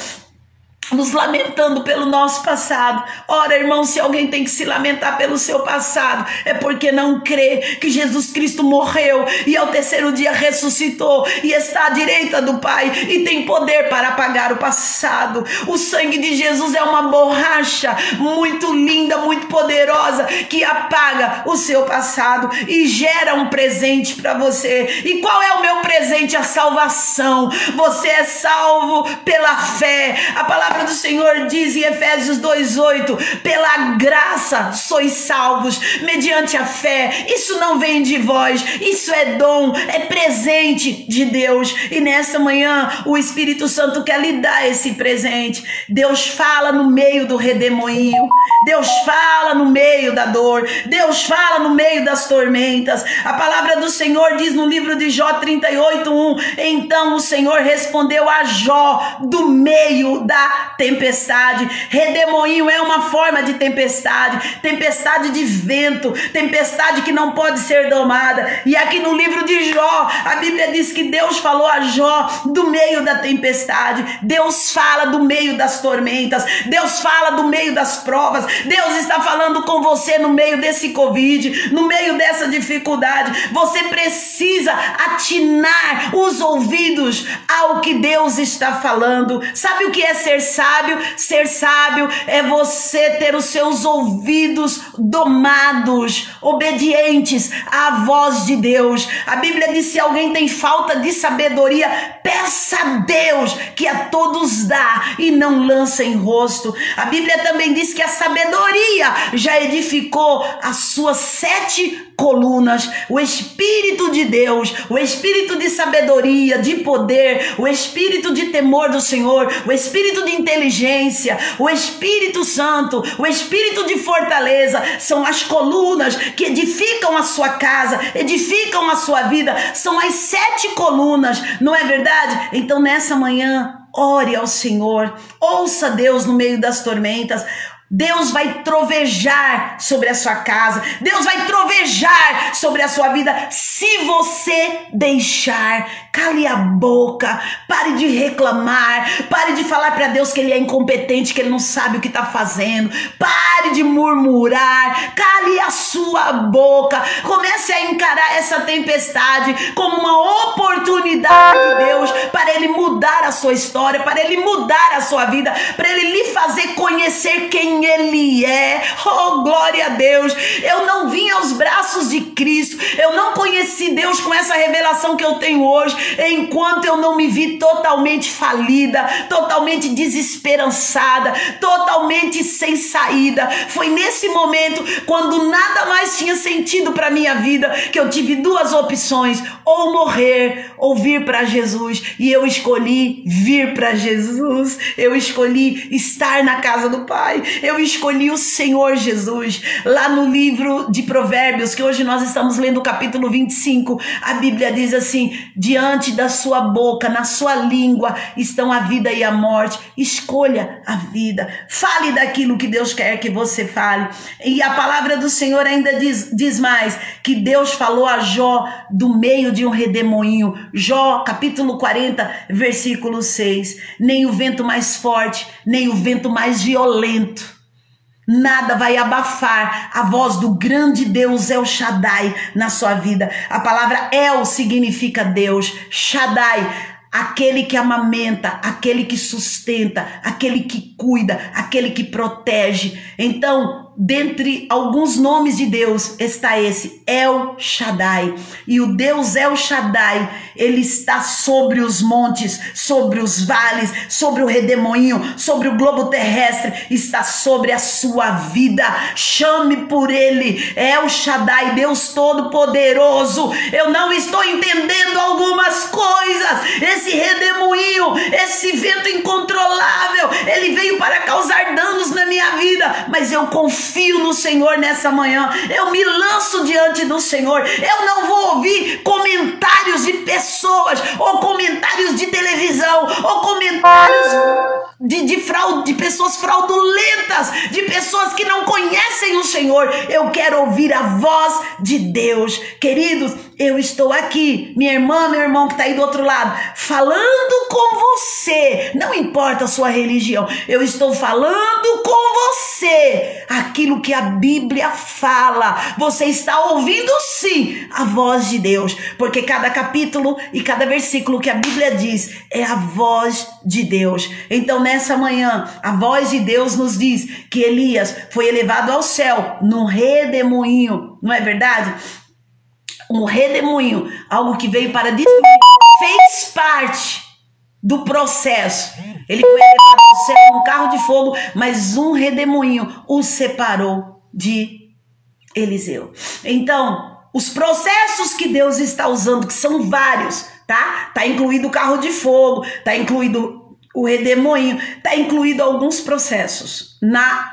nos lamentando pelo nosso passado. Ora, irmão, se alguém tem que se lamentar pelo seu passado, é porque não crê que Jesus Cristo morreu e ao terceiro dia ressuscitou e está à direita do Pai e tem poder para apagar o passado. O sangue de Jesus é uma borracha muito linda, muito poderosa, que apaga o seu passado e gera um presente para você. E qual é o meu presente? A salvação. Você é salvo pela fé. A palavra do Senhor diz em Efésios 2:8: pela graça sois salvos mediante a fé. Isso não vem de vós, isso é dom, é presente de Deus. E nessa manhã o Espírito Santo quer lhe dar esse presente. Deus fala no meio do redemoinho, Deus fala no meio da dor, Deus fala no meio das tormentas. A palavra do Senhor diz no livro de Jó 38:1: então o Senhor respondeu a Jó do meio da tempestade. Redemoinho é uma forma de tempestade, tempestade de vento, tempestade que não pode ser domada. E aqui no livro de Jó, a Bíblia diz que Deus falou a Jó do meio da tempestade. Deus fala do meio das tormentas, Deus fala do meio das provas. Deus está falando com você no meio desse Covid, no meio dessa dificuldade. Você precisa atinar os ouvidos ao que Deus está falando. Sabe o que é ser sábio? Ser sábio é você ter os seus ouvidos domados, obedientes à voz de Deus. A Bíblia diz: se alguém tem falta de sabedoria, peça a Deus, que a todos dá e não lança em rosto. A Bíblia também diz que a sabedoria já edificou as suas 7 colunas. O Espírito de Deus, o Espírito de sabedoria, de poder, o Espírito de temor do Senhor, o Espírito de inteligência, o Espírito Santo, o Espírito de fortaleza, são as colunas que edificam a sua casa, edificam a sua vida. São as 7 colunas, não é verdade? Então nessa manhã, ore ao Senhor, ouça Deus no meio das tormentas. Deus vai trovejar sobre a sua casa. Deus vai trovejar sobre a sua vida se você deixar. Cale a boca, pare de reclamar, pare de falar para Deus que Ele é incompetente, que Ele não sabe o que está fazendo. Pare de murmurar, cale a sua boca. Comece a encarar essa tempestade como uma oportunidade de Deus para Ele mudar a sua história, para Ele mudar a sua vida, para Ele lhe fazer conhecer quem Ele é. Oh, glória a Deus. Eu não vim aos braços de Cristo, eu não conheci Deus com essa revelação que eu tenho hoje, enquanto eu não me vi totalmente falida, totalmente desesperançada, totalmente sem saída. Foi nesse momento, quando nada mais tinha sentido para minha vida, que eu tive duas opções: ou morrer ou vir para Jesus. E eu escolhi vir para Jesus. Eu escolhi estar na casa do Pai. Eu escolhi o Senhor Jesus. Lá no livro de Provérbios, que hoje nós estamos lendo o capítulo 25, a Bíblia diz assim: diante da sua boca, na sua língua, estão a vida e a morte. Escolha a vida. Fale daquilo que Deus quer que você fale. E a palavra do Senhor ainda diz mais, que Deus falou a Jó do meio de um redemoinho. Jó, capítulo 40, versículo 6. Nem o vento mais forte, nem o vento mais violento, nada vai abafar a voz do grande Deus El Shaddai na sua vida. A palavra El significa Deus. Shaddai, aquele que amamenta, aquele que sustenta, aquele que cuida, aquele que protege. Então, dentre alguns nomes de Deus está esse, El Shaddai. E o Deus El Shaddai, ele está sobre os montes, sobre os vales, sobre o redemoinho, sobre o globo terrestre, está sobre a sua vida. Chame por ele, El Shaddai, Deus Todo-Poderoso. Eu não estou entendendo algumas coisas. Esse redemoinho, esse vento incontrolável, ele veio para causar danos na minha vida, mas eu confio no Senhor nessa manhã. Eu me lanço diante do Senhor. Eu não vou ouvir comentários de pessoas, ou comentários de televisão, ou comentários de pessoas fraudulentas, de pessoas que não conhecem o Senhor. Eu quero ouvir a voz de Deus. Queridos, eu estou aqui, minha irmã, meu irmão que está aí do outro lado, falando com você. Não importa a sua religião, eu estou falando com você aquilo que a Bíblia fala. Você está ouvindo sim a voz de Deus, porque cada capítulo e cada versículo que a Bíblia diz é a voz de Deus. Então nessa manhã a voz de Deus nos diz que Elias foi elevado ao céu num redemoinho, não é verdade? Um redemoinho, algo que veio para destruir, fez parte do processo. Ele foi elevado ao céu num carro de fogo, mas um redemoinho o separou de Eliseu. Então, os processos que Deus está usando, que são vários, tá? Tá incluído o carro de fogo, tá incluído o redemoinho, tá incluído alguns processos na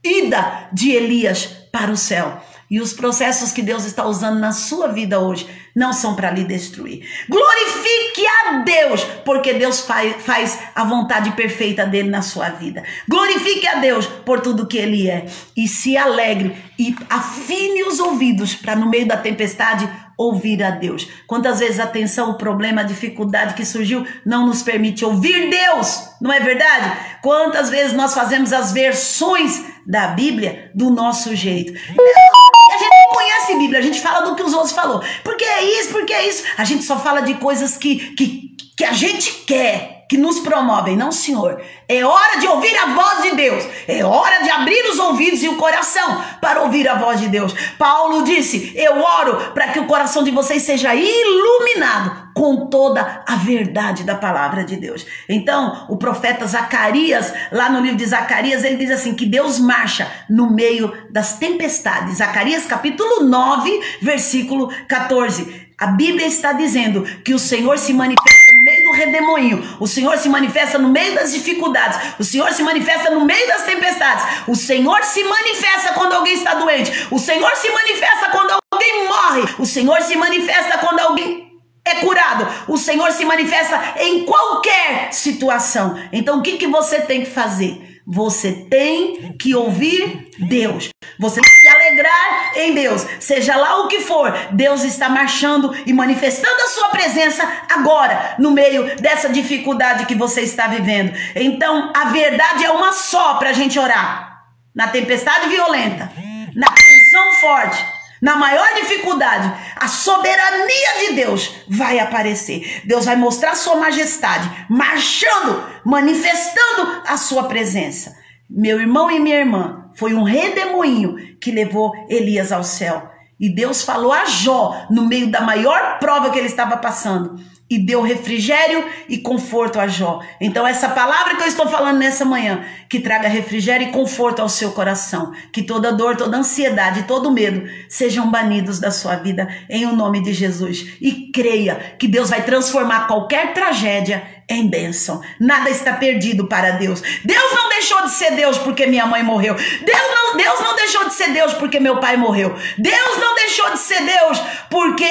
ida de Elias para o céu. E os processos que Deus está usando na sua vida hoje não são para lhe destruir. Glorifique a Deus, porque Deus faz a vontade perfeita dele na sua vida. Glorifique a Deus por tudo que ele é. E se alegre e afine os ouvidos para no meio da tempestade ouvir a Deus. Quantas vezes a tensão, o problema, a dificuldade que surgiu não nos permite ouvir Deus, não é verdade? Quantas vezes nós fazemos as versões da Bíblia do nosso jeito. A gente nem conhece a Bíblia, a gente fala do que os outros falou. Porque é isso, porque é isso. A gente só fala de coisas que a gente quer, que nos promovem. Não, Senhor. É hora de ouvir a voz de Deus. É hora de abrir os ouvidos e o coração para ouvir a voz de Deus. Paulo disse: eu oro para que o coração de vocês seja iluminado com toda a verdade da palavra de Deus. Então, o profeta Zacarias, lá no livro de Zacarias, ele diz assim, que Deus marcha no meio das tempestades. Zacarias capítulo 9, versículo 14. A Bíblia está dizendo que o Senhor se manifesta no meio do redemoinho. O Senhor se manifesta no meio das dificuldades. O Senhor se manifesta no meio das tempestades. O Senhor se manifesta quando alguém está doente. O Senhor se manifesta quando alguém morre. O Senhor se manifesta quando alguém é curado. O Senhor se manifesta em qualquer situação. Então o que você tem que fazer? Você tem que ouvir Deus. Você tem que se alegrar em Deus. Seja lá o que for, Deus está marchando e manifestando a sua presença agora, no meio dessa dificuldade que você está vivendo. Então, a verdade é uma só para a gente orar. Na tempestade violenta, na tensão forte, na maior dificuldade, a soberania de Deus vai aparecer. Deus vai mostrar sua majestade, marchando, manifestando a sua presença. Meu irmão e minha irmã, foi um redemoinho que levou Elias ao céu. E Deus falou a Jó, no meio da maior prova que ele estava passando, e deu refrigério e conforto a Jó. Então essa palavra que eu estou falando nessa manhã, que traga refrigério e conforto ao seu coração, que toda dor, toda ansiedade, todo medo sejam banidos da sua vida em o nome de Jesus. E creia que Deus vai transformar qualquer tragédia em bênção. Nada está perdido para Deus. Deus não deixou de ser Deus porque minha mãe morreu. Deus não deixou de ser Deus porque meu pai morreu. Deus não deixou de ser Deus porque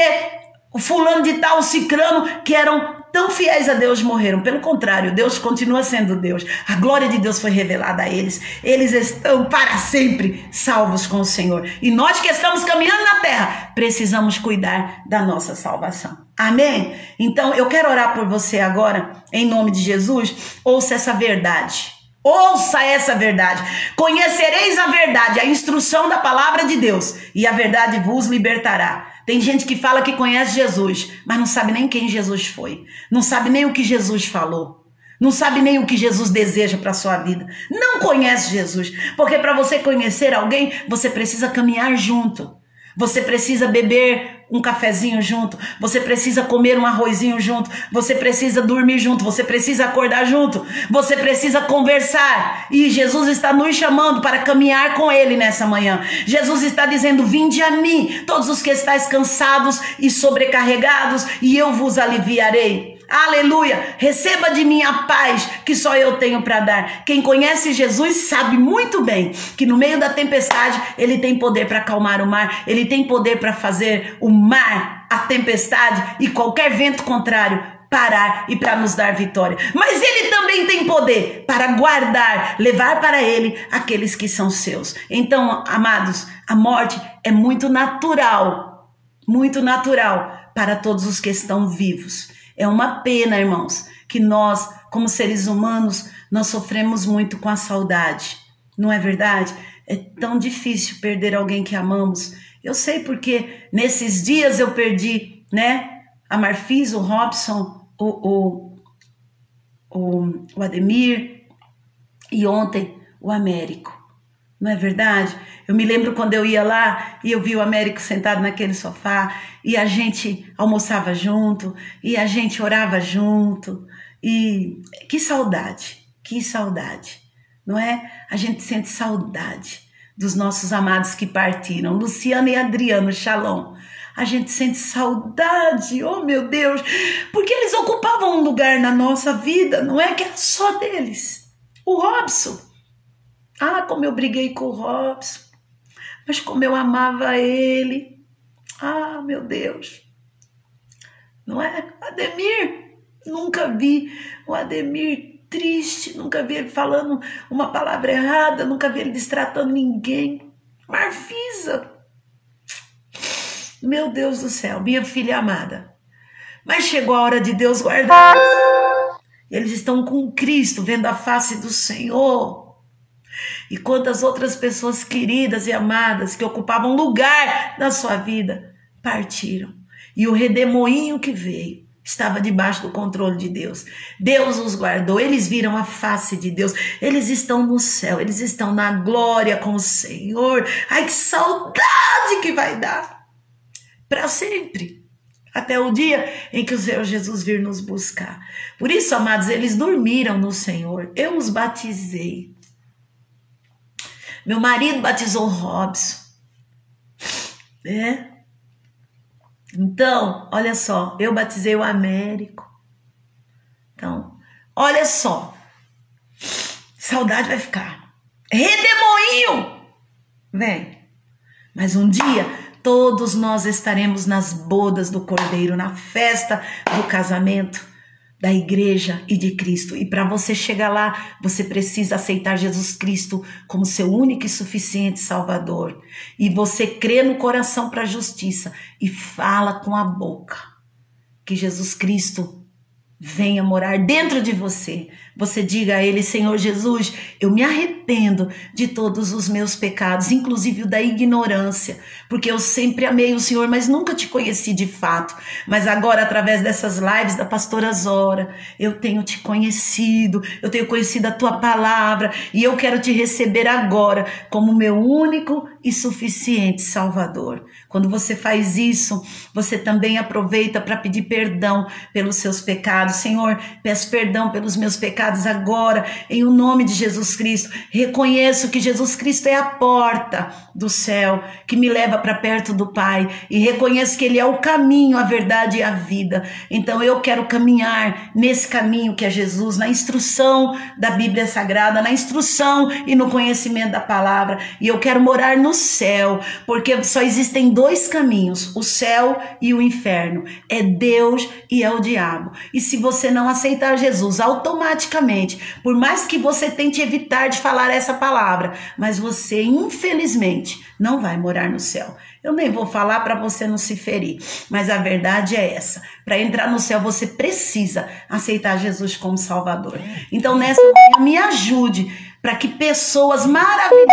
o fulano de tal, o cicrano, que eram tão fiéis a Deus, morreram. Pelo contrário, Deus continua sendo Deus. A glória de Deus foi revelada a eles. Eles estão para sempre salvos com o Senhor. E nós que estamos caminhando na terra, precisamos cuidar da nossa salvação. Amém? Então, eu quero orar por você agora, em nome de Jesus. Ouça essa verdade. Ouça essa verdade. Conhecereis a verdade, a instrução da palavra de Deus, e a verdade vos libertará. Tem gente que fala que conhece Jesus, mas não sabe nem quem Jesus foi. Não sabe nem o que Jesus falou. Não sabe nem o que Jesus deseja para a sua vida. Não conhece Jesus. Porque para você conhecer alguém, você precisa caminhar junto. Você precisa beber um cafezinho junto. Você precisa comer um arrozinho junto. Você precisa dormir junto. Você precisa acordar junto. Você precisa conversar. E Jesus está nos chamando para caminhar com Ele nessa manhã. Jesus está dizendo: vinde a mim, todos os que estáis cansados e sobrecarregados, e eu vos aliviarei. Aleluia, receba de mim a paz que só eu tenho para dar. Quem conhece Jesus sabe muito bem que no meio da tempestade ele tem poder para acalmar o mar, ele tem poder para fazer o mar, a tempestade e qualquer vento contrário parar e para nos dar vitória. Mas ele também tem poder para guardar, levar para ele aqueles que são seus. Então, amados, a morte é muito natural para todos os que estão vivos. É uma pena, irmãos, que nós, como seres humanos, nós sofremos muito com a saudade. Não é verdade? É tão difícil perder alguém que amamos. Eu sei porque nesses dias eu perdi, né? A Marfis, o Robson, o Ademir e ontem o Américo. Não é verdade? Eu me lembro quando eu ia lá e eu vi o Américo sentado naquele sofá e a gente almoçava junto e a gente orava junto. E que saudade, não é? A gente sente saudade dos nossos amados que partiram, Luciano e Adriano, shalom. A gente sente saudade, oh meu Deus, porque eles ocupavam um lugar na nossa vida, não é que era só deles. O Robson. Ah, como eu briguei com o Robson, mas como eu amava ele. Ah, meu Deus. Não é? Ademir, nunca vi o Ademir triste, nunca vi ele falando uma palavra errada, nunca vi ele destratando ninguém. Marfisa, meu Deus do céu, minha filha amada. Mas chegou a hora de Deus guardar. Eles estão com Cristo, vendo a face do Senhor. E quantas outras pessoas queridas e amadas que ocupavam lugar na sua vida partiram. E o redemoinho que veio estava debaixo do controle de Deus. Deus os guardou, eles viram a face de Deus. Eles estão no céu, eles estão na glória com o Senhor. Ai, que saudade que vai dar para sempre. Até o dia em que o Senhor Jesus vir nos buscar. Por isso, amados, eles dormiram no Senhor. Eu os batizei. Meu marido batizou o Robson. Então, olha só, eu batizei o Américo. Então, olha só. Saudade vai ficar. Redemoinho! Vem. Mas um dia, todos nós estaremos nas bodas do Cordeiro, na festa do casamento. da igreja e de Cristo. E para você chegar lá, você precisa aceitar Jesus Cristo como seu único e suficiente Salvador. E você crê no coração para a justiça e fala com a boca que Jesus Cristo venha morar dentro de você. Você diga a ele: Senhor Jesus, eu me arrependo de todos os meus pecados, inclusive o da ignorância, porque eu sempre amei o Senhor, mas nunca te conheci de fato. Mas agora, através dessas lives da pastora Zora, eu tenho te conhecido, eu tenho conhecido a tua palavra, e eu quero te receber agora como meu único e suficiente Salvador. Quando você faz isso, você também aproveita para pedir perdão pelos seus pecados. Senhor, peço perdão pelos meus pecados agora, em o nome de Jesus Cristo. Reconheço que Jesus Cristo é a porta do céu que me leva para perto do Pai, e reconheço que Ele é o caminho, a verdade e a vida. Então eu quero caminhar nesse caminho que é Jesus, na instrução da Bíblia Sagrada, na instrução e no conhecimento da palavra, e eu quero morar no céu, porque só existem dois caminhos, o céu e o inferno, é Deus e é o diabo. E se você não aceitar Jesus, automaticamente, por mais que você tente evitar de falar essa palavra, mas você infelizmente não vai morar no céu. Eu nem vou falar para você não se ferir, mas a verdade é essa: para entrar no céu você precisa aceitar Jesus como Salvador. Então nessa manhã me ajude para que pessoas maravilhosas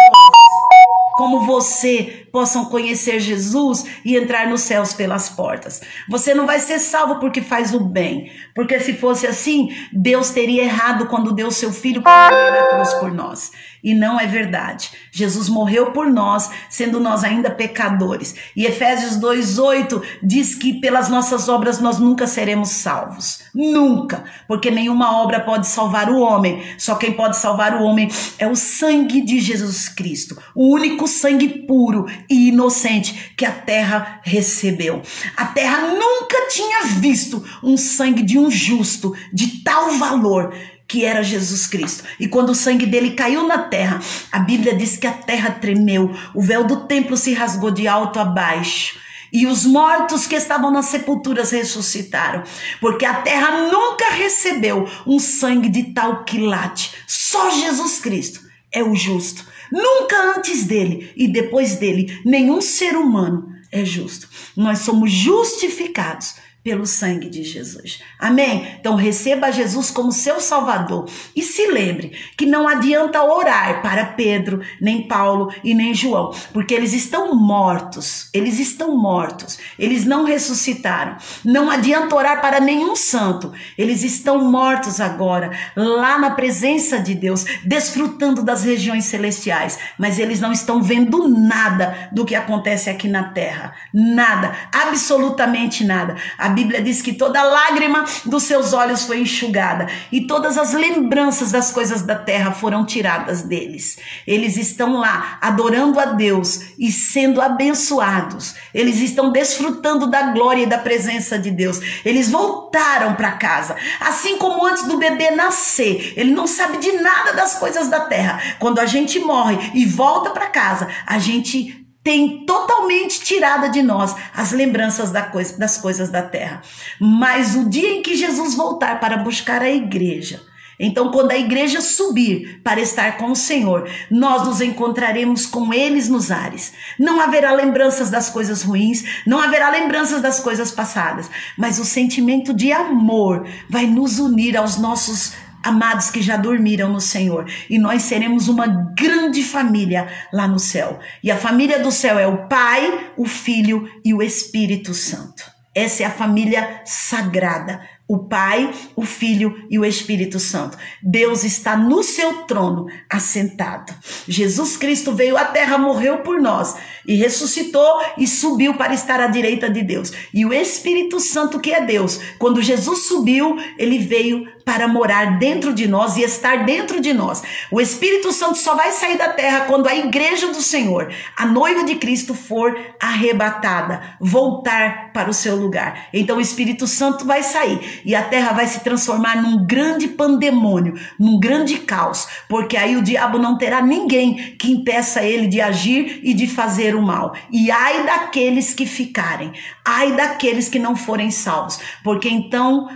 como você possam conhecer Jesus e entrar nos céus pelas portas. Você não vai ser salvo porque faz o bem, porque se fosse assim, Deus teria errado quando deu seu filho para morrer na cruz por nós. E não é verdade. Jesus morreu por nós, sendo nós ainda pecadores. E Efésios 2:8 diz que pelas nossas obras nós nunca seremos salvos. Nunca. Porque nenhuma obra pode salvar o homem. Só quem pode salvar o homem é o sangue de Jesus Cristo. O único sangue puro e inocente que a terra recebeu. A terra nunca tinha visto um sangue de um justo de tal valor, que era Jesus Cristo. E quando o sangue dele caiu na terra, a Bíblia diz que a terra tremeu, o véu do templo se rasgou de alto a baixo, e os mortos que estavam nas sepulturas ressuscitaram, porque a terra nunca recebeu um sangue de tal quilate. Só Jesus Cristo é o justo. Nunca antes dele e depois dele, nenhum ser humano é justo. Nós somos justificados pelo sangue de Jesus. Amém? Então receba Jesus como seu Salvador. E se lembre que não adianta orar para Pedro, nem Paulo e nem João, porque eles estão mortos. Eles estão mortos. Eles não ressuscitaram. Não adianta orar para nenhum santo. Eles estão mortos agora, lá na presença de Deus, desfrutando das regiões celestiais. Mas eles não estão vendo nada do que acontece aqui na terra. Nada. Absolutamente nada. A Bíblia diz que toda lágrima dos seus olhos foi enxugada e todas as lembranças das coisas da terra foram tiradas deles. Eles estão lá adorando a Deus e sendo abençoados. Eles estão desfrutando da glória e da presença de Deus. Eles voltaram para casa, assim como antes do bebê nascer. Ele não sabe de nada das coisas da terra. Quando a gente morre e volta para casa, a gente tem totalmente tirada de nós as lembranças das coisas da terra. Mas o dia em que Jesus voltar para buscar a igreja, então quando a igreja subir para estar com o Senhor, nós nos encontraremos com eles nos ares. Não haverá lembranças das coisas ruins, não haverá lembranças das coisas passadas, mas o sentimento de amor vai nos unir aos nossos amados que já dormiram no Senhor, e nós seremos uma grande família lá no céu. E a família do céu é o Pai, o Filho e o Espírito Santo. Essa é a família sagrada. O Pai, o Filho e o Espírito Santo. Deus está no seu trono assentado. Jesus Cristo veio à terra, morreu por nós e ressuscitou e subiu para estar à direita de Deus. E o Espírito Santo, que é Deus, quando Jesus subiu, ele veio para morar dentro de nós e estar dentro de nós. O Espírito Santo só vai sair da terra quando a igreja do Senhor, a noiva de Cristo, for arrebatada, voltar para o seu lugar. Então o Espírito Santo vai sair e a terra vai se transformar num grande pandemônio, num grande caos, porque aí o diabo não terá ninguém que impeça ele de agir e de fazer o mal. E ai daqueles que ficarem, ai daqueles que não forem salvos, porque então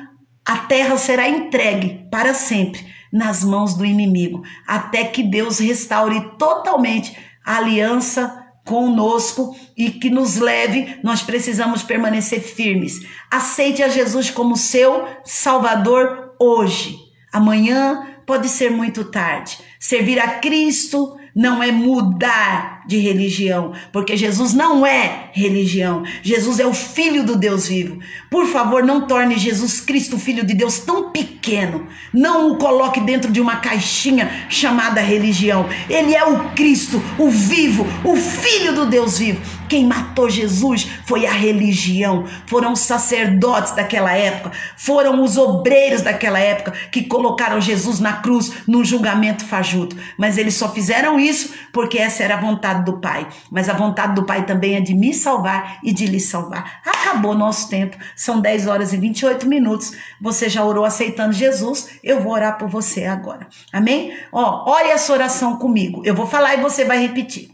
a terra será entregue para sempre nas mãos do inimigo, até que Deus restaure totalmente a aliança conosco e que nos leve. Nós precisamos permanecer firmes. Aceite a Jesus como seu Salvador hoje. Amanhã pode ser muito tarde. Servir a Cristo não é mudar de religião, porque Jesus não é religião. Jesus é o Filho do Deus vivo. Por favor, não torne Jesus Cristo, Filho de Deus, tão pequeno. Não o coloque dentro de uma caixinha chamada religião. Ele é o Cristo, o vivo, o Filho do Deus vivo. Quem matou Jesus foi a religião, foram os sacerdotes daquela época, foram os obreiros daquela época que colocaram Jesus na cruz no julgamento fajuto. Mas eles só fizeram isso porque essa era a vontade do Pai. Mas a vontade do Pai também é de me salvar e de lhe salvar. Acabou nosso tempo, são 10 horas e 28 minutos. Você já orou aceitando Jesus? Eu vou orar por você agora. Amém? Ore essa oração comigo. Eu vou falar e você vai repetir.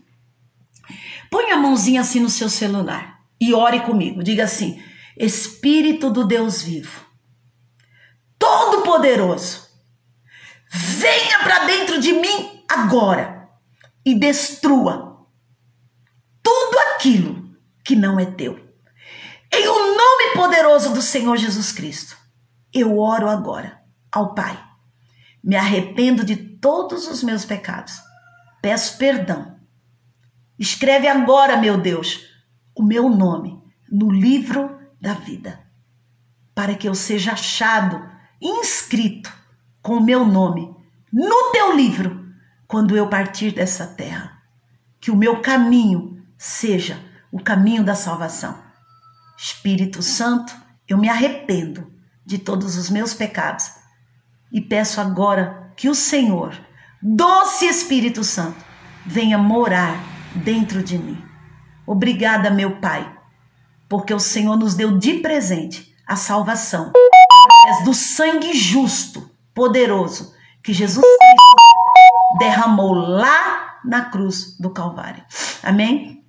Põe a mãozinha assim no seu celular e ore comigo. Diga assim: Espírito do Deus vivo, Todo-Poderoso, venha para dentro de mim agora e destrua tudo aquilo que não é teu. Em o nome poderoso do Senhor Jesus Cristo, eu oro agora ao Pai. Me arrependo de todos os meus pecados. Peço perdão. Escreve agora, meu Deus, o meu nome no livro da vida, para que eu seja achado, inscrito com o meu nome no teu livro, quando eu partir dessa terra. Que o meu caminho seja o caminho da salvação. Espírito Santo, eu me arrependo de todos os meus pecados e peço agora que o Senhor, doce Espírito Santo, venha morar dentro de mim. Obrigada, meu Pai, porque o Senhor nos deu de presente a salvação através do sangue justo, poderoso, que Jesus Cristo derramou lá na cruz do Calvário. Amém?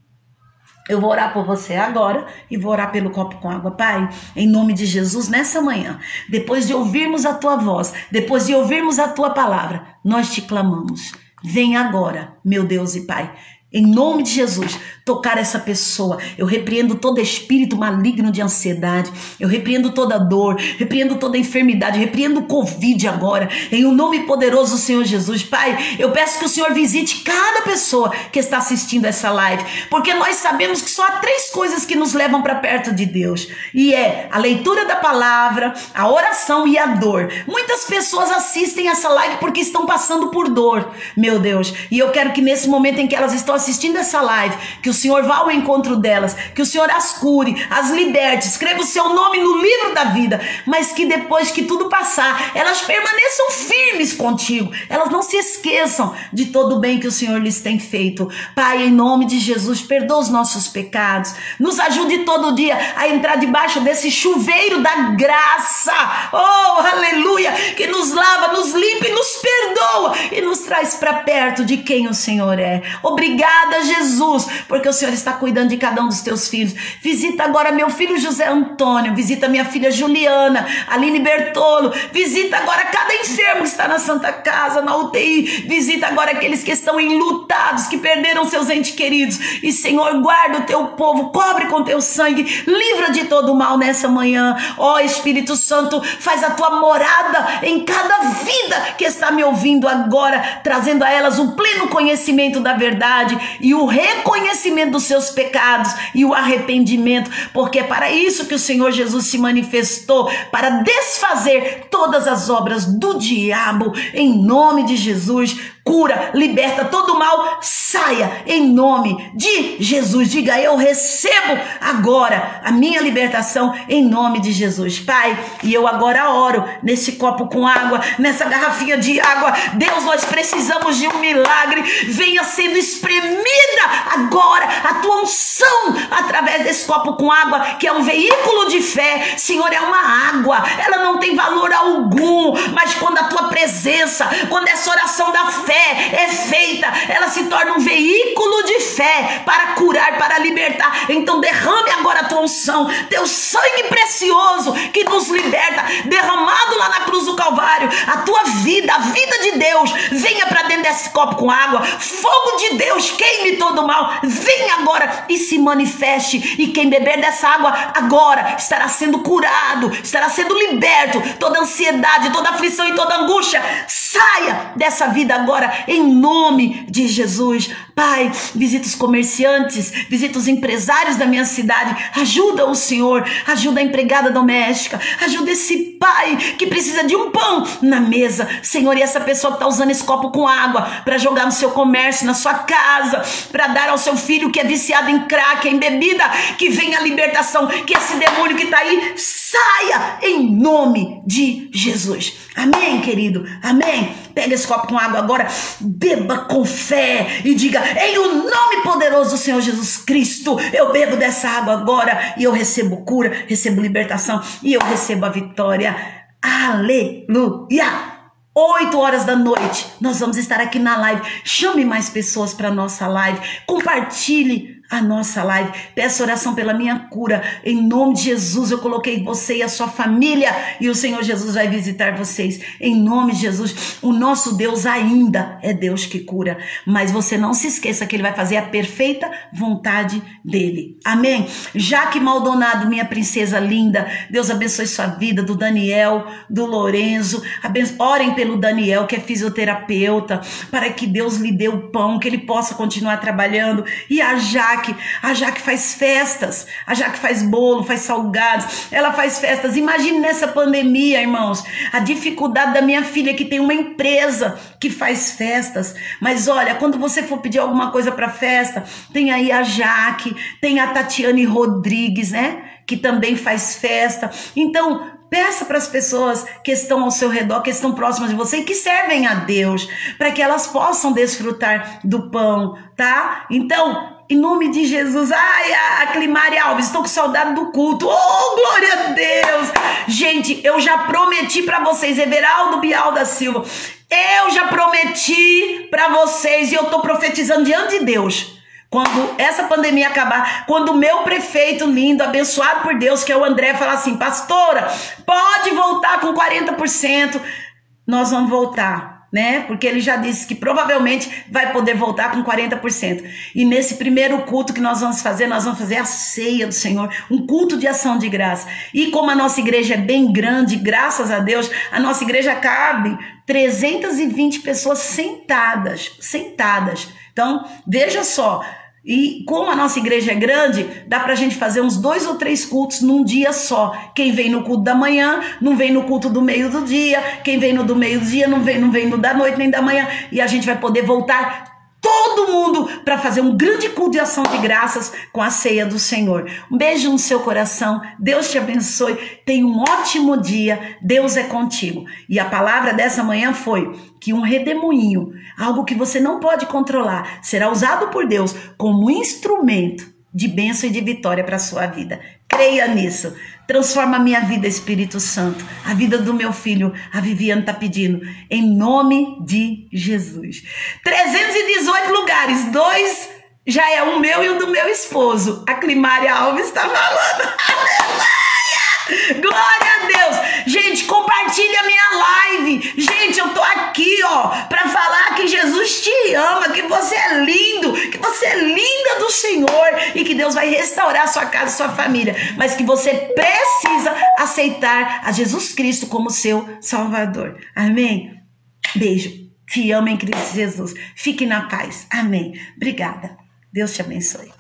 Eu vou orar por você agora e vou orar pelo copo com água. Pai, em nome de Jesus, nessa manhã, depois de ouvirmos a tua voz, depois de ouvirmos a tua palavra, nós te clamamos. Vem agora, meu Deus e Pai, em nome de Jesus, tocar essa pessoa. Eu repreendo todo espírito maligno de ansiedade. Eu repreendo toda dor, repreendo toda enfermidade, repreendo o Covid agora. Em o nome poderoso do Senhor Jesus. Pai, eu peço que o Senhor visite cada pessoa que está assistindo essa live. Porque nós sabemos que só há 3 coisas que nos levam para perto de Deus. E é a leitura da palavra, a oração e a dor. Muitas pessoas assistem essa live porque estão passando por dor, meu Deus. E eu quero que nesse momento em que elas estão assistindo essa live, que o Senhor vá ao encontro delas, que o Senhor as cure, as liberte, escreva o seu nome no livro da vida, mas que depois que tudo passar, elas permaneçam firmes contigo, elas não se esqueçam de todo o bem que o Senhor lhes tem feito. Pai, em nome de Jesus, perdoa os nossos pecados, nos ajude todo dia a entrar debaixo desse chuveiro da graça, oh, aleluia, que nos lava, nos limpa e nos perdoa e nos traz para perto de quem o Senhor é. Obrigada, Jesus, porque o Senhor está cuidando de cada um dos teus filhos. Visita agora meu filho José Antônio, visita minha filha Juliana, Aline Bertolo, visita agora cada enfermo que está na Santa Casa, na UTI, visita agora aqueles que estão enlutados, que perderam seus entes queridos, e Senhor, guarda o teu povo, cobre com teu sangue, livra de todo o mal nessa manhã. Ó Espírito Santo, faz a tua morada em cada vida que está me ouvindo agora, trazendo a elas o pleno conhecimento da verdade e o reconhecimento dos seus pecados e o arrependimento, porque é para isso que o Senhor Jesus se manifestou, para desfazer todas as obras do diabo. Em nome de Jesus, cura, liberta todo o mal, saia em nome de Jesus. Diga: eu recebo agora a minha libertação em nome de Jesus. Pai, e eu agora oro nesse copo com água, nessa garrafinha de água. Deus, nós precisamos de um milagre. Venha sendo espremida agora a tua unção através desse copo com água, que é um veículo de fé. Senhor, é uma água, ela não tem valor algum, mas quando a tua presença, quando essa oração da fé fé é feita, ela se torna um veículo de fé para curar, para libertar. Então derrame agora a tua unção, teu sangue precioso que nos liberta, derramado lá na cruz do Calvário, a tua vida, a vida de Deus, venha para dentro desse copo com água, fogo de Deus, queime todo o mal, venha agora e se manifeste, e quem beber dessa água agora estará sendo curado, estará sendo liberto, toda ansiedade, toda aflição e toda angústia, saia dessa vida agora, em nome de Jesus. Pai, visita os comerciantes, visita os empresários da minha cidade, ajuda o Senhor, ajuda a empregada doméstica, ajuda esse pai que precisa de um pão na mesa, Senhor, e essa pessoa que está usando esse copo com água para jogar no seu comércio, na sua casa, para dar ao seu filho que é viciado em crack, em bebida, que venha a libertação, que esse demônio que está aí saia em nome de Jesus. Amém, querido? Amém? Pega esse copo com água agora, beba com fé e diga: em o nome poderoso do Senhor Jesus Cristo, eu bebo dessa água agora e eu recebo cura, recebo libertação e eu recebo a vitória. Aleluia! 8 horas da noite, nós vamos estar aqui na live. Chame mais pessoas para a nossa live. Compartilhe a nossa live. Peço oração pela minha cura. Em nome de Jesus, eu coloquei você e a sua família. E o Senhor Jesus vai visitar vocês. Em nome de Jesus, o nosso Deus ainda é Deus que cura. Mas você não se esqueça que Ele vai fazer a perfeita vontade dEle. Amém? Jaque Maldonado, minha princesa linda, Deus abençoe sua vida, do Daniel, do Lorenzo. Orem pelo Daniel, que é fisioterapeuta, para que Deus lhe dê o pão, que ele possa continuar trabalhando. E a Jaque faz festas, a Jaque faz bolo, faz salgados, ela faz festas. Imagine nessa pandemia, irmãos, a dificuldade da minha filha, que tem uma empresa que faz festas. Mas olha, quando você for pedir alguma coisa para festa, tem aí a Jaque, tem a Tatiane Rodrigues, né, que também faz festa. Então peça para as pessoas que estão ao seu redor, que estão próximas de você e que servem a Deus, para que elas possam desfrutar do pão, tá? Então, em nome de Jesus. Ai, a Climária Alves, estou com saudade do culto. Oh, glória a Deus. Gente, eu já prometi para vocês, Everaldo Bial da Silva, eu já prometi para vocês, e eu estou profetizando diante de Deus, quando essa pandemia acabar, quando o meu prefeito lindo, abençoado por Deus, que é o André, falar assim: pastora, pode voltar com 40%, nós vamos voltar, né? Porque ele já disse que provavelmente vai poder voltar com 40%. E nesse primeiro culto que nós vamos fazer a ceia do Senhor, um culto de ação de graça. E como a nossa igreja é bem grande, graças a Deus, a nossa igreja cabe 320 pessoas sentadas. Então, veja só, e como a nossa igreja é grande, dá pra gente fazer uns 2 ou 3 cultos num dia só. Quem vem no culto da manhã, não vem no culto do meio do dia. Quem vem no do meio do dia, não vem no da noite nem da manhã. E a gente vai poder voltar todo mundo para fazer um grande culto de ação de graças com a ceia do Senhor. Um beijo no seu coração, Deus te abençoe, tenha um ótimo dia, Deus é contigo. E a palavra dessa manhã foi que um redemoinho, algo que você não pode controlar, será usado por Deus como instrumento de bênção e de vitória para a sua vida. Creia nisso. Transforma a minha vida, Espírito Santo. A vida do meu filho, a Viviane está pedindo. Em nome de Jesus. 318 lugares. 2 já é o meu e o do meu esposo. A Climária Alves está falando. Aleluia! Glória a Deus. Gente, compartilha a minha live. Gente, eu tô aqui, ó, para falar que Jesus te ama, que você é lindo, que você é linda do Senhor e que Deus vai restaurar sua casa, sua família, mas que você precisa aceitar a Jesus Cristo como seu Salvador. Amém? Beijo. Te amo em Cristo Jesus. Fique na paz. Amém. Obrigada. Deus te abençoe.